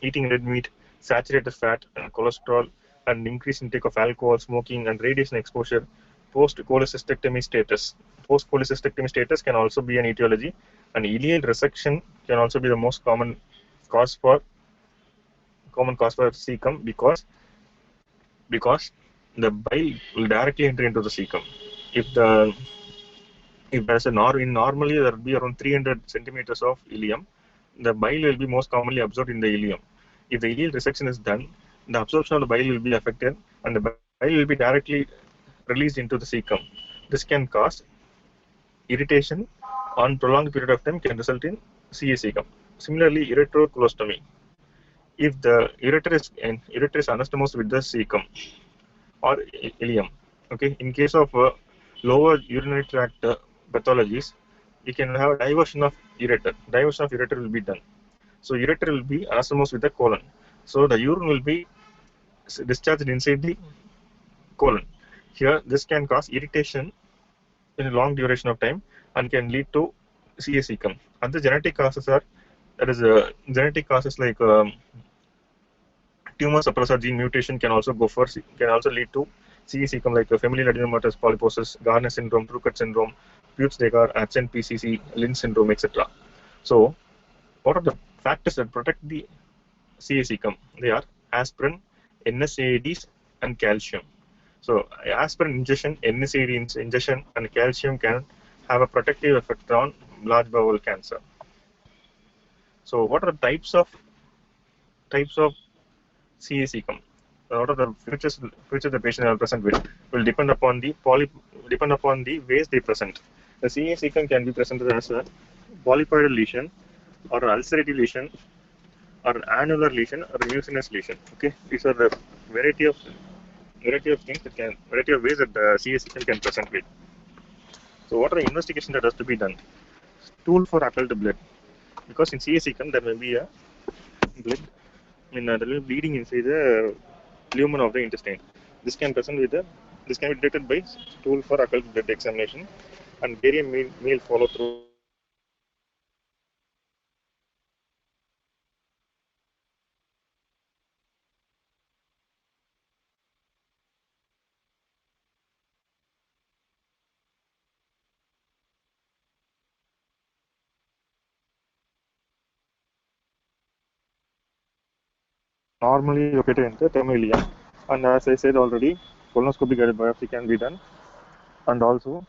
eating red meat, saturated fat and cholesterol, and increased intake of alcohol, smoking, and radiation exposure. Post-cholecystectomy status. Post-cholecystectomy status can also be an etiology, and ileal resection can also be the most common cause for cecum, because the bile will directly enter into the cecum. If there's normally there will be around 300 centimeters of ileum, the bile will be most commonly absorbed in the ileum. If the ileal resection is done, the absorption of the bile will be affected, and the bile will be directly released into the cecum. This can cause irritation on prolonged period of time, can result in CA cecum. Similarly, ureterocolostomy. If the ureter is anastomosed with the cecum or ileum, okay, in case of lower urinary tract pathologies, you can have diversion of ureter. Diversion of ureter will be done. So ureter will be anastomosed with the colon. So the urine will be discharged inside the colon. Here, this can cause irritation in a long duration of time and can lead to CA cecum. Other genetic causes are, genetic causes like tumor suppressor gene mutation can also lead to CA cecum, like familial adenomatous polyposis, Garner syndrome, Trucott syndrome, Peutz-Jeghers, HNPCC, Lynch syndrome, etc. So, what are the factors that protect the CA cecum? They are aspirin, NSAIDs, and calcium. So, aspirin ingestion, NSAID ingestion, and calcium can have a protective effect on large bowel cancer. So, what are the types of CA cecum? What are the features the patient will present with will depend upon the ways they present. The CA cecum can be presented as a polypoidal lesion, or an ulcerative lesion, or an annular lesion, or a mucinous lesion. Okay, these are the variety of ways that the CA cecum can present with. So, what are the investigations that has to be done? Stool for occult blood, because in CA cecum there may be a blood, there will be bleeding inside the lumen of the intestine. This can this can be detected by stool for occult blood examination, and barium meal follow through. Normally located in the thermoileum, and as I said already, colonoscopy guided biopsy can be done, and also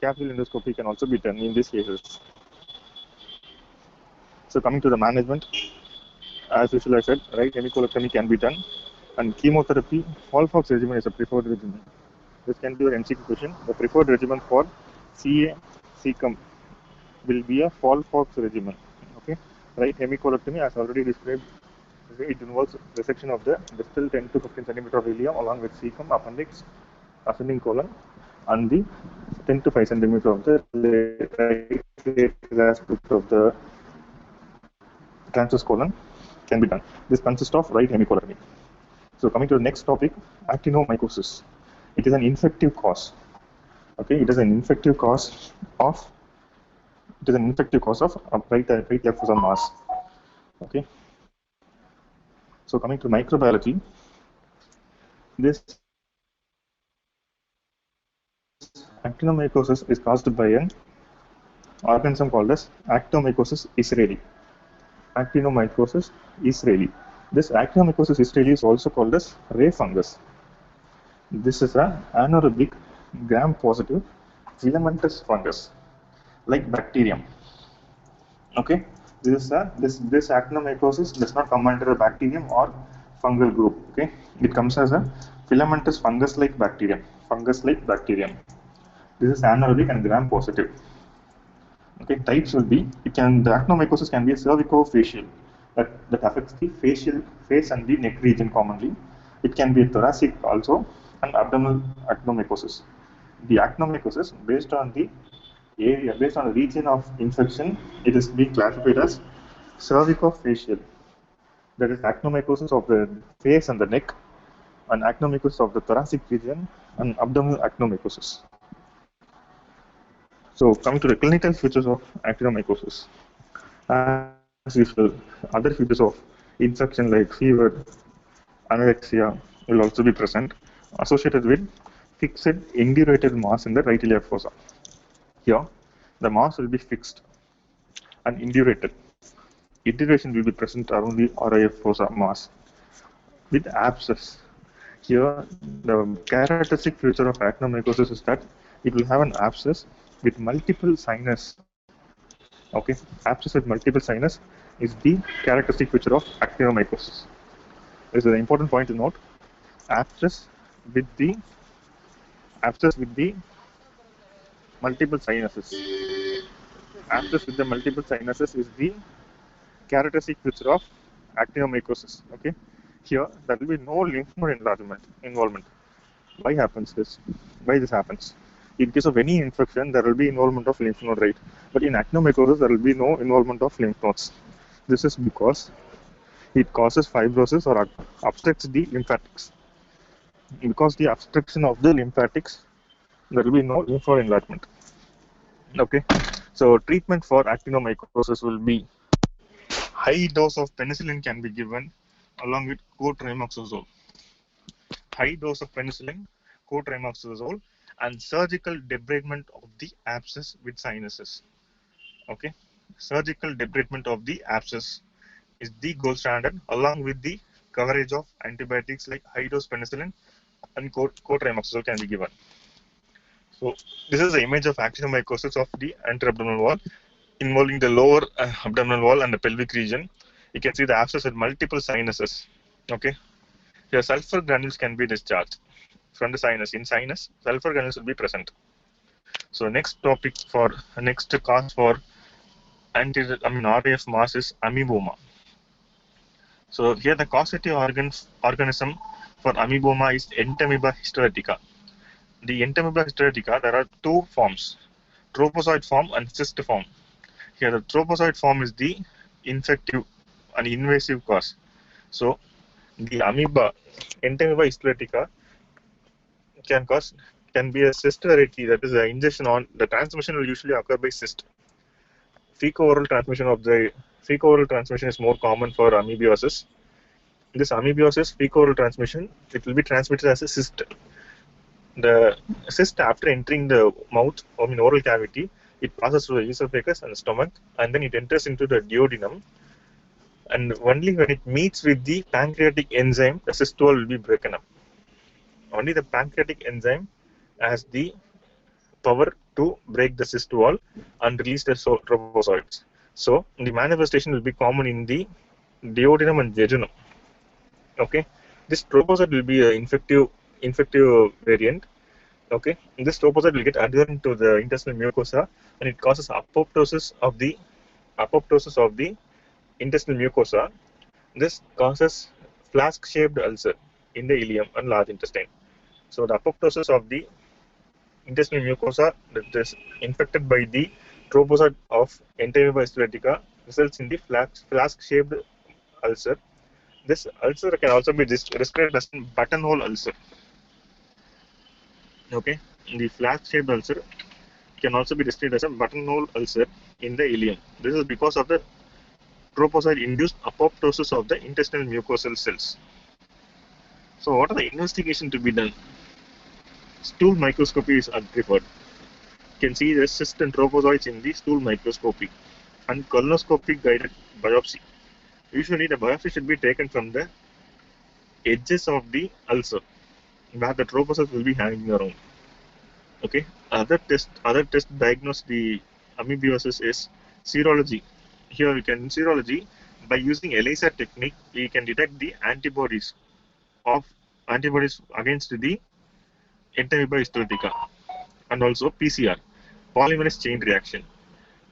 capsule endoscopy can also be done in these cases. So coming to the management, as usual I said, right hemicolectomy can be done, and chemotherapy, FOLFOX regimen is a preferred regimen. This can be your MCQ question. The preferred regimen for CA-CCUM will be a FOLFOX regimen. Okay, right hemicolectomy, as already described, it involves resection of the distal 10 to 15 centimeter of ileum along with cecum, appendix, ascending colon, and the 10 to 5 centimeter of the right aspect of the transverse colon can be done. This consists of right hemicolectomy. So coming to the next topic, actinomycosis. It is an infective cause. Okay, it is an infective cause of right left fossa mass. Okay. So coming to microbiology, this actinomycosis is caused by an organism called as Actinomycosis israeli. Actinomycosis israeli. This Actinomycosis israeli is also called as ray fungus. This is an anaerobic gram-positive filamentous fungus, like bacterium. Okay, this actinomycosis does not come under a bacterium or fungal group. Okay, it comes as a filamentous fungus-like bacterium. This is anaerobic and gram-positive. Okay, types will be the actinomycosis can be a cervicofacial that affects the facial face and the neck region commonly. It can be a thoracic also, and abdominal actinomycosis. The actinomycosis, based on the region of infection, it is being classified as cervicofacial. That is actinomycosis of the face and the neck, and actinomycosis of the thoracic region, and abdominal actinomycosis. So coming to the clinical features of actinomycosis, as usual, other features of infection like fever, anorexia will also be present, associated with fixed indurated mass in the right iliac fossa. Here, the mass will be fixed and indurated. Induration will be present around the RIF fossa mass with abscess. Here, the characteristic feature of actinomycosis is that it will have an abscess with multiple sinus. Okay, abscess with multiple sinus is the characteristic feature of actinomycosis. This is an important point to note. Abscess with the multiple sinuses. Abscess with the multiple sinuses is the characteristic feature of actinomycosis. Okay, here there will be no lymph node involvement. Why this happens? In case of any infection, there will be involvement of lymph node, right? But in actinomycosis, there will be no involvement of lymph nodes. This is because it causes fibrosis or obstructs the lymphatics. Because the obstruction of the lymphatics, there will be no lymph node enlargement. Okay, so treatment for actinomycosis will be high dose of penicillin can be given along with cotrimoxazole. High dose of penicillin, cotrimoxazole, and surgical debridement of the abscess with sinuses. Okay, surgical debridement of the abscess is the gold standard, along with the coverage of antibiotics like high dose penicillin and cotrimoxazole can be given. So this is the image of actinomycosis of the anterabdominal wall involving the lower abdominal wall and the pelvic region. You can see the abscess with multiple sinuses. Okay, here sulfur granules can be discharged from the sinus. In sinus, sulfur granules will be present. So next cause for RIF mass is amoeboma. So here the causative organism for amoeboma is Entamoeba histolytica. The Entamoeba histolytica, there are two forms, tropozoid form and cyst form. Here the tropozoid form is the infective and invasive cause. So the Entamoeba histolytica can be a cyst variety, that is the ingestion on the transmission will usually occur by cyst. Fecal-oral transmission is more common for amoebiosis. This amoebiosis fecal-oral transmission, it will be transmitted as a cyst. The cyst, after entering the mouth, oral cavity, it passes through the esophagus and the stomach, and then it enters into the duodenum. And only when it meets with the pancreatic enzyme, the cyst wall will be broken up. Only the pancreatic enzyme has the power to break the cyst wall and release the trophozoites. So the manifestation will be common in the duodenum and jejunum. Okay, this trophozoite will be an infective variant. Okay, this trophozoite will get adherent to the intestinal mucosa, and it causes apoptosis of the intestinal mucosa. This causes flask-shaped ulcer in the ileum and large intestine. So the apoptosis of the intestinal mucosa that is infected by the trophozoite of Entamoeba histolytica results in the flask-shaped ulcer. This ulcer can also be described as a buttonhole ulcer. Okay, the flask-shaped ulcer can also be described as a buttonhole ulcer in the ileum. This is because of the trophozoite-induced apoptosis of the intestinal mucosal cells. So, what are the investigations to be done? Stool microscopy is preferred. You can see the cyst and trophozoites in the stool microscopy, and colonoscopic guided biopsy. Usually, the biopsy should be taken from the edges of the ulcer, where the trophozoites will be hanging around. Okay. Other test diagnose the amoebiosis is serology. Here, we can serology by using ELISA technique. We can detect the antibodies against the Entamoeba histolytica, and also PCR, polymerase chain reaction.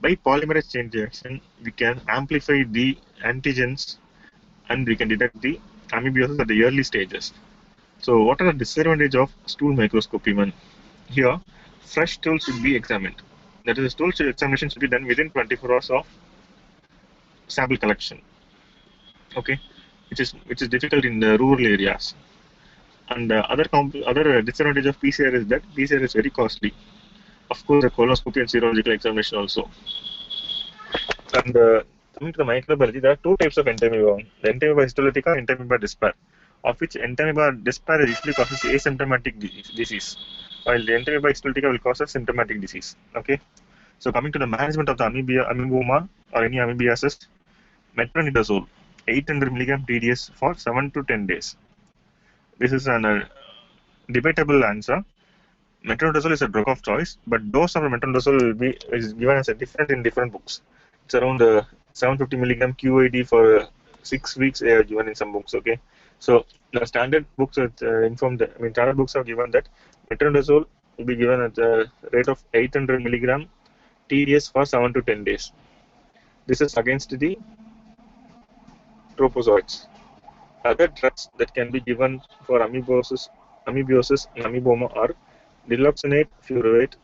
By polymerase chain reaction, we can amplify the antigens and we can detect the amoebiosis at the early stages. So, what are the disadvantages of stool microscopy? Here, fresh stool should be examined. That is, the stool examination should be done within 24 hours of sample collection. Okay, which is difficult in the rural areas. And other disadvantage of PCR is that PCR is very costly. Of course, the colonoscopy and serological examination also. And coming to the microbiology, there are two types of Entamoeba: the Entamoeba histolytica and Entamoeba dispar, of which Entamoeba dispar usually causes asymptomatic disease, while the Entamoeba histolytica will cause a symptomatic disease. Okay. So coming to the management of the amoeboma or any amoebiasis, metronidazole 800 mg TDS for 7 to 10 days. This is a debatable answer. Metronidazole is a drug of choice, but dose of metronidazole is given as a different in different books. It's around 750 mg QID for 6 weeks given in some books. Okay, so the standard books standard books have given that metronidazole will be given at the rate of 800 mg TDS for 7 to 10 days. This is against the trophozoites. Other drugs that can be given for amoebiosis and amoeboma are diloxanate, furoate,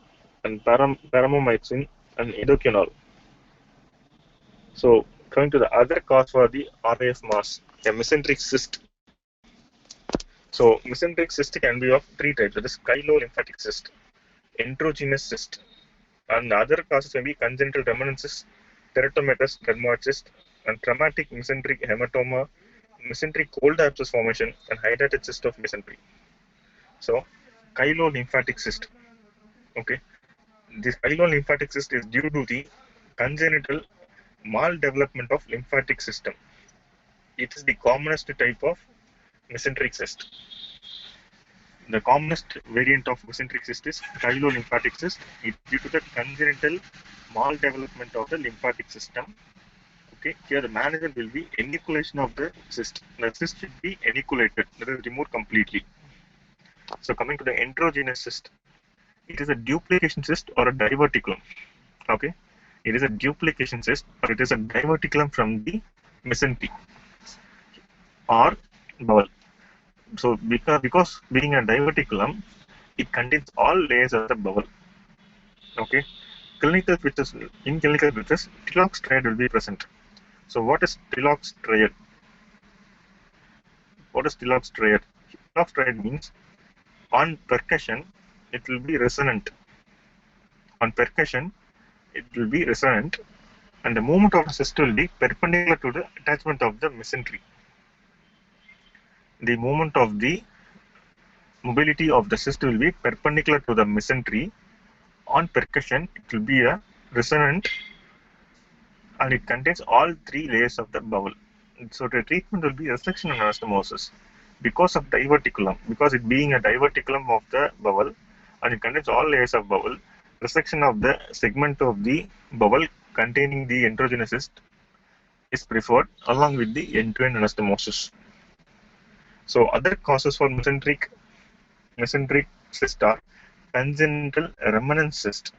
and paramomyxin and ILEO-CAECAL. So, coming to the other cause for the RIF mass, a mesenteric cyst. So, mesenteric cyst can be of three types: that is, chylomycolymphatic cyst, enterogenous cyst, and other causes may be congenital remnant cyst, teratomatous dermoid cyst, and traumatic mesenteric hematoma, mesenteric cold abscess formation, and hydrated cyst of mesentery. So, chylomycolymphatic cyst. Okay, this chylomycolymphatic cyst is due to the congenital maldevelopment of lymphatic system. It is the commonest type of mesenteric cyst. The commonest variant of mesenteric cyst is chylomycolymphatic cyst. It is due to the congenital maldevelopment of the lymphatic system. Okay, here the management will be enucleation of the cyst. The cyst should be enucleated, that is, removed completely. So, coming to the enterogenous cyst, it is a duplication cyst or a diverticulum. Okay, it is a duplication cyst or it is a diverticulum from the mesentery or bowel. So, because being a diverticulum, it contains all layers of the bowel. Okay, clinical features. In clinical features, Trillox triad will be present. So, what is Trillox triad? Trillox triad means On percussion, it will be resonant. On percussion, it will be resonant, and the movement of the cyst will be perpendicular to the attachment of the mesentery. The movement of the mobility of the cyst will be perpendicular to the mesentery. On percussion, it will be a resonant, and it contains all three layers of the bowel. So the treatment will be resection and anastomosis because of diverticulum, because it being a diverticulum of the bowel and it contains all layers of bowel. Resection of the segment of the bowel containing the endogenous cyst is preferred along with the end-to-end anastomosis. So other causes for mesenteric cyst are congenital remnant cyst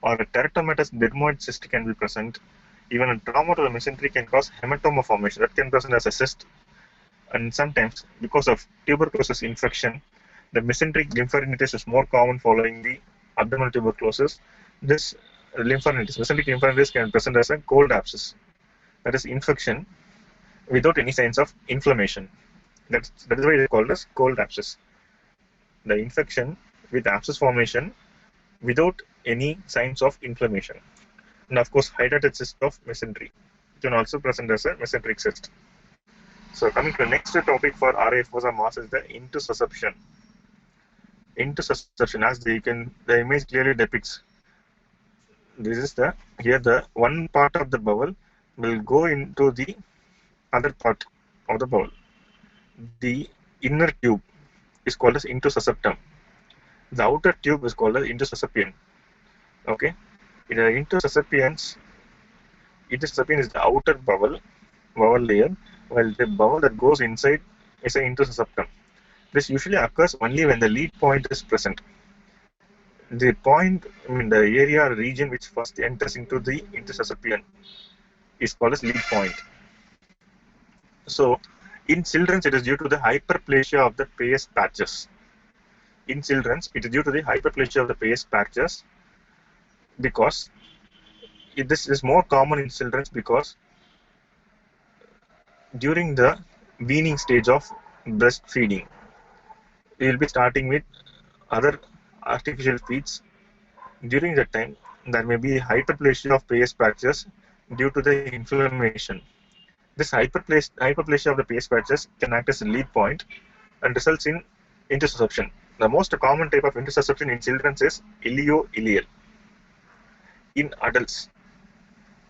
or a teratomatous dermoid cyst can be present. Even a trauma to the mesentery can cause hematoma formation that can present as a cyst. And sometimes, because of tuberculosis infection, the mesenteric lymphadenitis is more common following the abdominal tuberculosis. This mesenteric lymphadenitis can present as a cold abscess, that is infection without any signs of inflammation. That is why it is called as cold abscess. The infection with abscess formation without any signs of inflammation. And of course, hydrated cyst of mesentery can also present as a mesenteric cyst. So coming to the next topic for RIF mass is the intussusception. Intussusception, as the image clearly depicts, this is the one part of the bowel will go into the other part of the bowel. The inner tube is called as intussusceptum. The outer tube is called as intussusception. Okay. In the intussusception is the outer bowel layer, while the bowel that goes inside is an intussusceptum. This usually occurs only when the lead point is present. The point, the area or region which first enters into the intussusception is called as lead point. So, in children, it is due to the hyperplasia of the pes patches. In children, it is due to the hyperplasia of the pes patches. Because this is more common in children because during the weaning stage of breastfeeding, we will be starting with other artificial feeds. During that time, there may be hyperplasia of pes patches due to the inflammation. This hyperplasia of the pes patches can act as a lead point and results in intussusception. The most common type of intussusception in children is ILEO-CAECAL. In adults,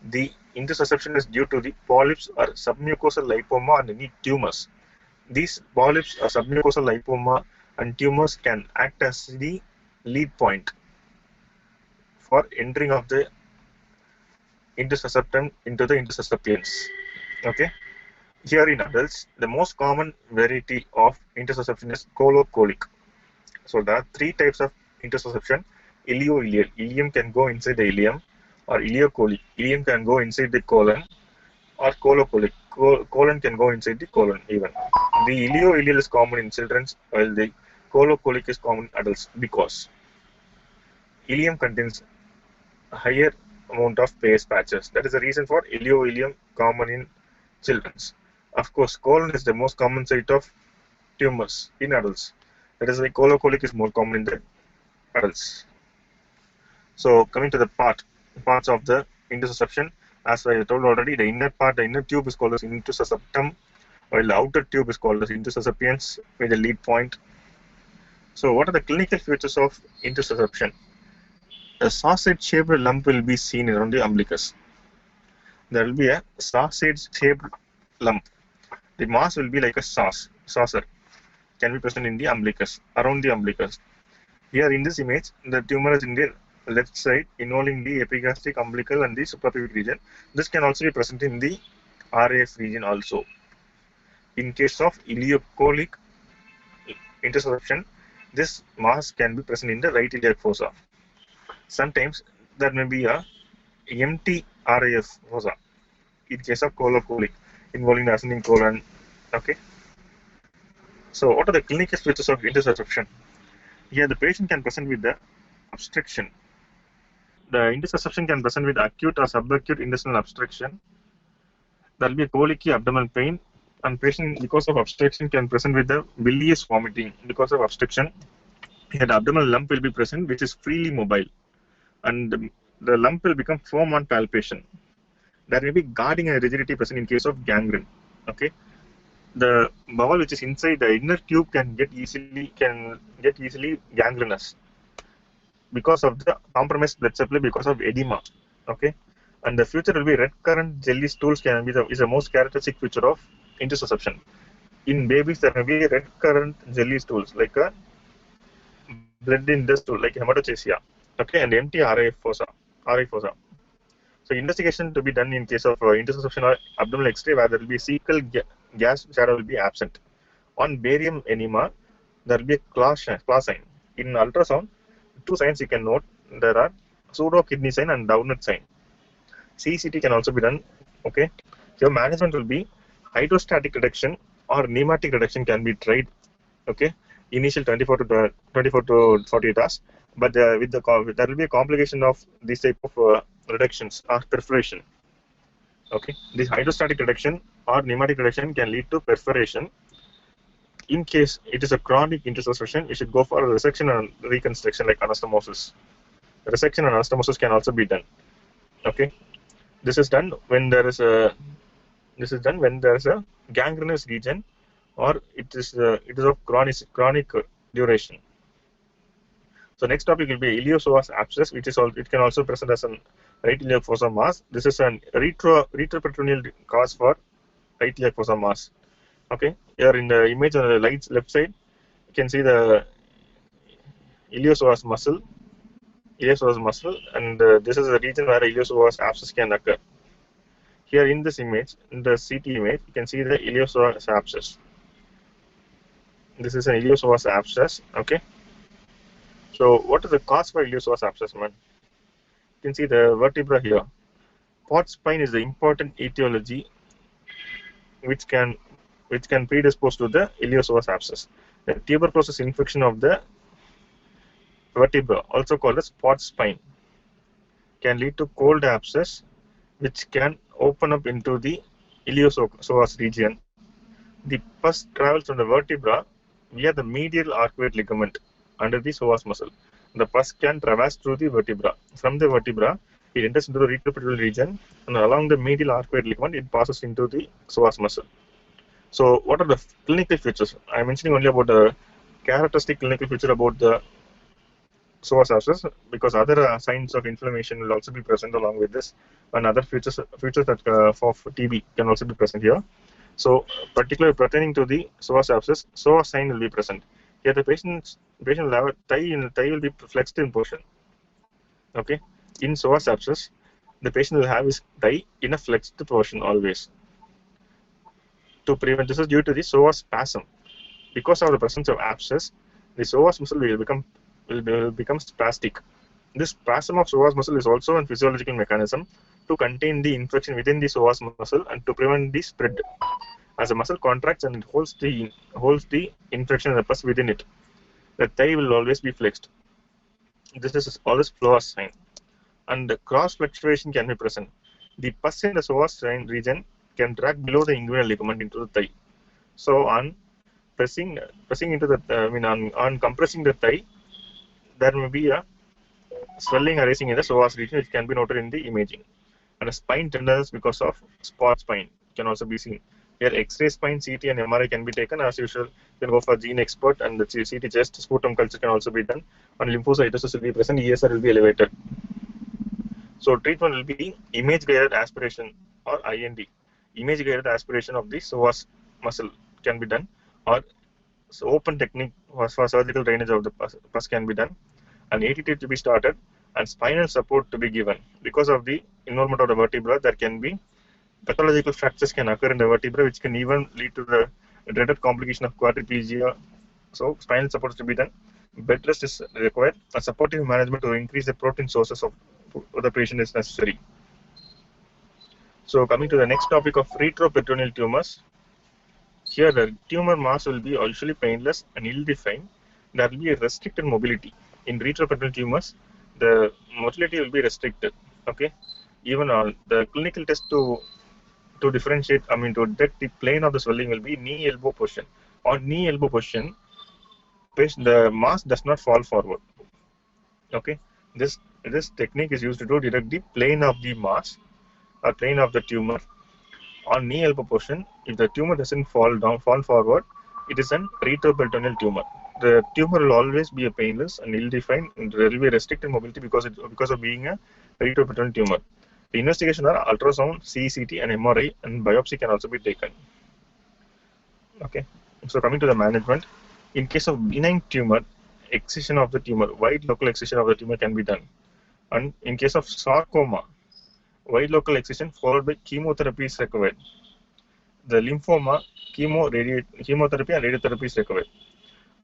the intussusception is due to the polyps or submucosal lipoma and any tumors. These polyps or submucosal lipoma and tumors can act as the lead point for entering of the intussusceptum into the intussusceptions. Okay. Here in adults, the most common variety of intussusception is colocolic. So there are three types of intussusception. ILEO-CAECAL. Ileum can go inside the ileum, or ileocolic. Ileum can go inside the colon, or colocolic. Colon can go inside the colon even. The ILEO-CAECAL is common in children, while the colocolic is common in adults because ileum contains a higher amount of pes patches. That is the reason for ILEO-CAECAL common in children. Of course, colon is the most common site of tumors in adults. That is why colocolic is more common in the adults. So coming to the parts of the intussusception, as I told already, the inner tube is called as intussusceptum, while the outer tube is called as intussusceptions with a lead point. So what are the clinical features of intussusception? A sausage-shaped lump will be seen around the umbilicus. There will be a sausage-shaped lump. The mass will be like a saucer, can be present in the umbilicus, around the umbilicus. Here in this image, the tumor is in the left side, involving the epigastric, umbilical and the suprapubic region. This can also be present in the RIF region also. In case of ileocolic intussusception, this mass can be present in the right iliac fossa. Sometimes there may be a empty RIF fossa in case of colocolic, involving the ascending colon. Okay. So what are the clinical features of intussusception? Here the patient can present with the obstruction. The intussusception can present with acute or subacute intestinal obstruction. There will be a colicky abdominal pain, and patient because of obstruction can present with the bilious vomiting because of obstruction. Here the abdominal lump will be present, which is freely mobile, and the lump will become firm on palpation. There may be guarding and rigidity present in case of gangrene. Okay, the bowel which is inside the inner tube can get easily gangrenous because of the compromised blood supply, because of edema. Okay, and the feature will be red currant jelly stools is the most characteristic feature of intussusception. In babies, there may be red currant jelly stools like a blood in the stool, like hematochezia. Okay, and empty RIF fossa. So investigation to be done in case of intussusception or abdominal X-ray, where there will be cecal gas shadow will be absent. On barium enema, there will be a claw sign. In ultrasound, two signs you can note. There are pseudo kidney sign and Downert sign. CCT can also be done. Okay, so management will be hydrostatic reduction or pneumatic reduction can be tried. Okay, initial 24 to 48 hours, but there will be a complication of this type of reductions or perforation. Okay, this hydrostatic reduction or pneumatic reduction can lead to perforation. In case it is a chronic intussusception, you should go for a resection and reconstruction like anastomosis. Resection and anastomosis can also be done. Okay, this is done when there is a gangrenous region, or it is of chronic duration. So next topic will be ileopsoas abscess, it can also present as an right iliac fossa mass. This is an retroperitoneal cause for right iliac fossa mass. Okay, here in the image on the left side, you can see the ileopsoas muscle, and this is the region where ileopsoas abscess can occur. Here in this image, in the CT image, you can see the ileopsoas abscess. This is an ileopsoas abscess. Okay. So what is the cause for ileopsoas abscess, man? You can see the vertebra here. Pot spine is the important etiology which can predispose to the ileopsoas abscess. The tuberculosis infection of the vertebra, also called as pot spine, can lead to cold abscess, which can open up into the ileopsoas region. The pus travels from the vertebra via the medial arcuate ligament under the psoas muscle. The pus can traverse through the vertebra. From the vertebra, it enters into the retroperitoneal region, and along the medial arcuate ligament, it passes into the psoas muscle. So, what are the clinical features? I am mentioning only about the characteristic clinical feature about the psoas abscess, because other signs of inflammation will also be present along with this, and other features that for TB can also be present here. So, particularly pertaining to the psoas abscess, psoas sign will be present. Here, the patient will have a thigh will be flexed in position. Okay, in psoas abscess, the patient will have his thigh in a flexed position always. To prevent this is due to the psoas spasm. Because of the presence of abscess, the psoas muscle will become spastic. This spasm of psoas muscle is also a physiological mechanism to contain the infection within the psoas muscle and to prevent the spread. As the muscle contracts and it holds the infection and the pus within it, the thigh will always be flexed. This is always psoas sign, and the cross fluctuation can be present. The pus in the psoas sign region can drag below the inguinal ligament into the thigh. So on pressing into the on compressing the thigh, there may be a swelling arising in the psoas region, which can be noted in the imaging. And a spine tenderness because of spot spine can also be seen. Here, X-ray spine, CT, and MRI can be taken as usual. You can go for gene expert, and the CT chest sputum culture can also be done. And lymphocytosis will be present. ESR will be elevated. So treatment will be image-guided aspiration or IND. Image-guided aspiration of the psoas muscle can be done, or open technique for surgical drainage of the pus can be done. And ATT to be started, and spinal support to be given. Because of the involvement of the vertebra, there can be pathological fractures can occur in the vertebra, which can even lead to the dreaded complication of quadriplegia. So, spinal support is to be done. Bed rest is required. A supportive management to increase the protein sources of the patient is necessary. So, coming to the next topic of retroperitoneal tumors. Here, the tumor mass will be usually painless and ill-defined. There will be a restricted mobility. In retroperitoneal tumors, the motility will be restricted. Okay, even on the clinical test to differentiate, to detect the plane of the swelling will be knee-elbow position. On knee-elbow position, the mass does not fall forward. Okay, this technique is used to detect the plane of the mass or plane of the tumor on knee elbow portion. If the tumor doesn't fall forward, it is an retroperitoneal tumor. The tumor will always be a painless and ill-defined, and there will be restricted mobility because of being a retroperitoneal tumor. The investigation are ultrasound, CCT, and MRI, and biopsy can also be taken. Okay, so coming to the management, in case of benign tumor, excision of the tumor, wide local excision of the tumor can be done, and in case of sarcoma, wide local excision followed by chemotherapy is required. The lymphoma, chemotherapy and radiotherapy is required.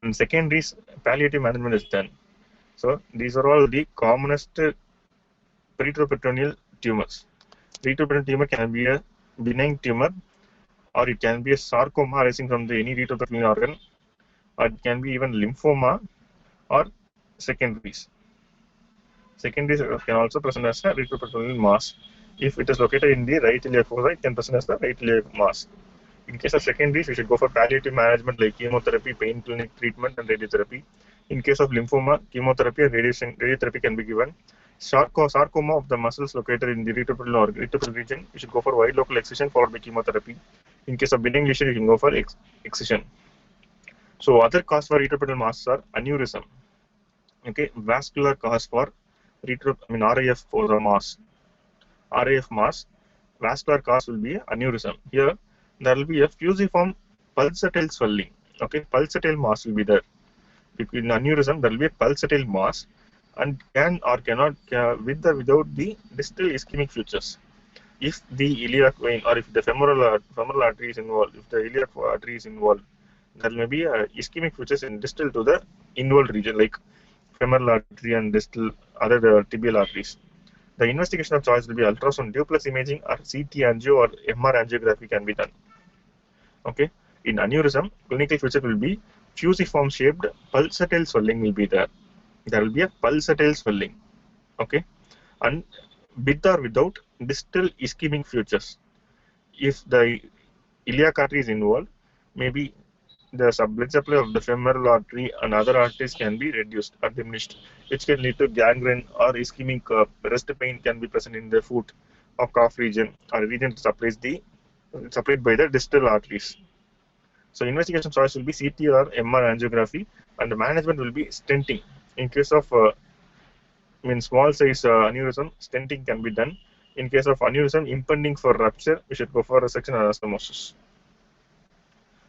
And secondaries, palliative management is done. So these are all the commonest retroperitoneal tumors. Retroperitoneal tumor can be a benign tumor, or it can be a sarcoma arising from any retroperitoneal organ, or it can be even lymphoma or secondaries. Secondaries can also present as a retroperitoneal mass. If it is located in the right iliac fossa, it can present as the right iliac mass. In case of secondaries, we should go for palliative management like chemotherapy, pain clinic treatment, and radiotherapy. In case of lymphoma, chemotherapy and radiotherapy can be given. Sarcoma of the muscles located in the retroperitoneal region, we should go for wide local excision followed by chemotherapy. In case of benign lesion, you can go for excision. So other cause for retroperitoneal mass are aneurysm. Okay, vascular cause for RIF for mass. RIF mass, vascular cause will be aneurysm. Here there will be a fusiform pulsatile swelling. Okay, pulsatile mass will be there. In aneurysm, there will be a pulsatile mass, and can or cannot with or without the distal ischemic features. If the iliac vein or if the femoral artery is involved, if the iliac artery is involved, there may be ischemic features in distal to the involved region like femoral artery and distal other tibial arteries. The investigation of choice will be ultrasound duplex imaging or CT angio or MR angiography can be done. Okay, in aneurysm, clinical feature will be fusiform shaped pulsatile swelling will be there. There will be a pulsatile swelling. Okay, and with or without distal ischemic features. If the iliac artery is involved, maybe the blood supply of the femoral artery and other arteries can be reduced or diminished, which can lead to gangrene or ischemic wrist pain can be present in the foot or calf region or region supplied by the distal arteries. So investigation choice will be CT or MR angiography, and the management will be stenting. In case of small size aneurysm, stenting can be done. In case of aneurysm impending for rupture, we should go for resection anastomosis.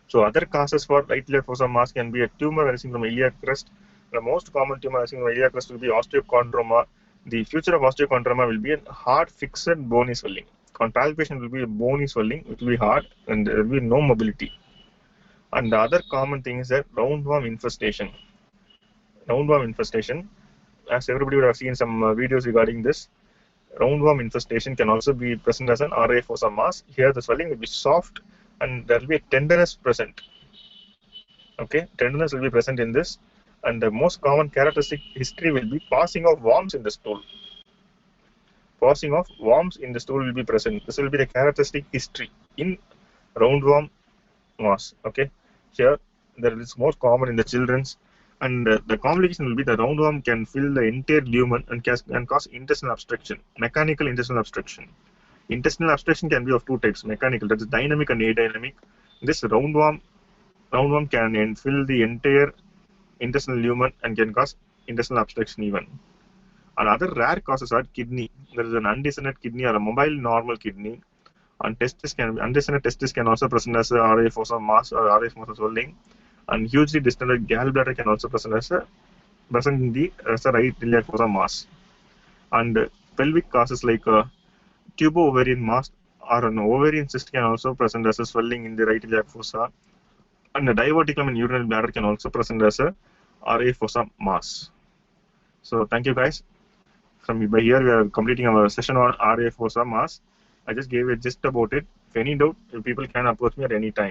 So other causes for right iliac fossa mass can be a tumor arising from iliac crest. The most common tumor arising from iliac crest will be osteochondroma. The future of osteochondroma will be a hard fixed bony swelling. On palpation will be a bony swelling, it will be hard and there will be no mobility. And the other common thing is that roundworm infestation. Roundworm infestation, as everybody would have seen some videos regarding this, roundworm infestation can also be present as an RIF fossa mass. Here the swelling will be soft and there will be a tenderness present. Okay, tenderness will be present in this, and the most common characteristic history will be passing of worms in the stool. Passing of worms in the stool will be present. This will be the characteristic history in roundworm mass. Okay, here there is most common in the children's, and the complication will be the roundworm can fill the entire lumen and cause intestinal obstruction, mechanical intestinal obstruction. Intestinal obstruction can be of two types: mechanical, that is dynamic and adynamic. This roundworm can fill the entire intestinal lumen and can cause intestinal obstruction even. And other rare causes are kidney. There is an undescended kidney or a mobile normal kidney. And undescended testis can also present as a RIF fossa mass or RIF fossa swelling. And hugely distended gallbladder can also present in the right iliac fossa mass. And pelvic causes like tubo-ovarian mass or an ovarian cyst can also present as a swelling in the right iliac fossa, and the diverticulum and urinary bladder can also present as a RIF fossa mass. So thank you guys. By here we are completing our session on RIF fossa mass. I just gave a gist about it. If any doubt, people can approach me at any time.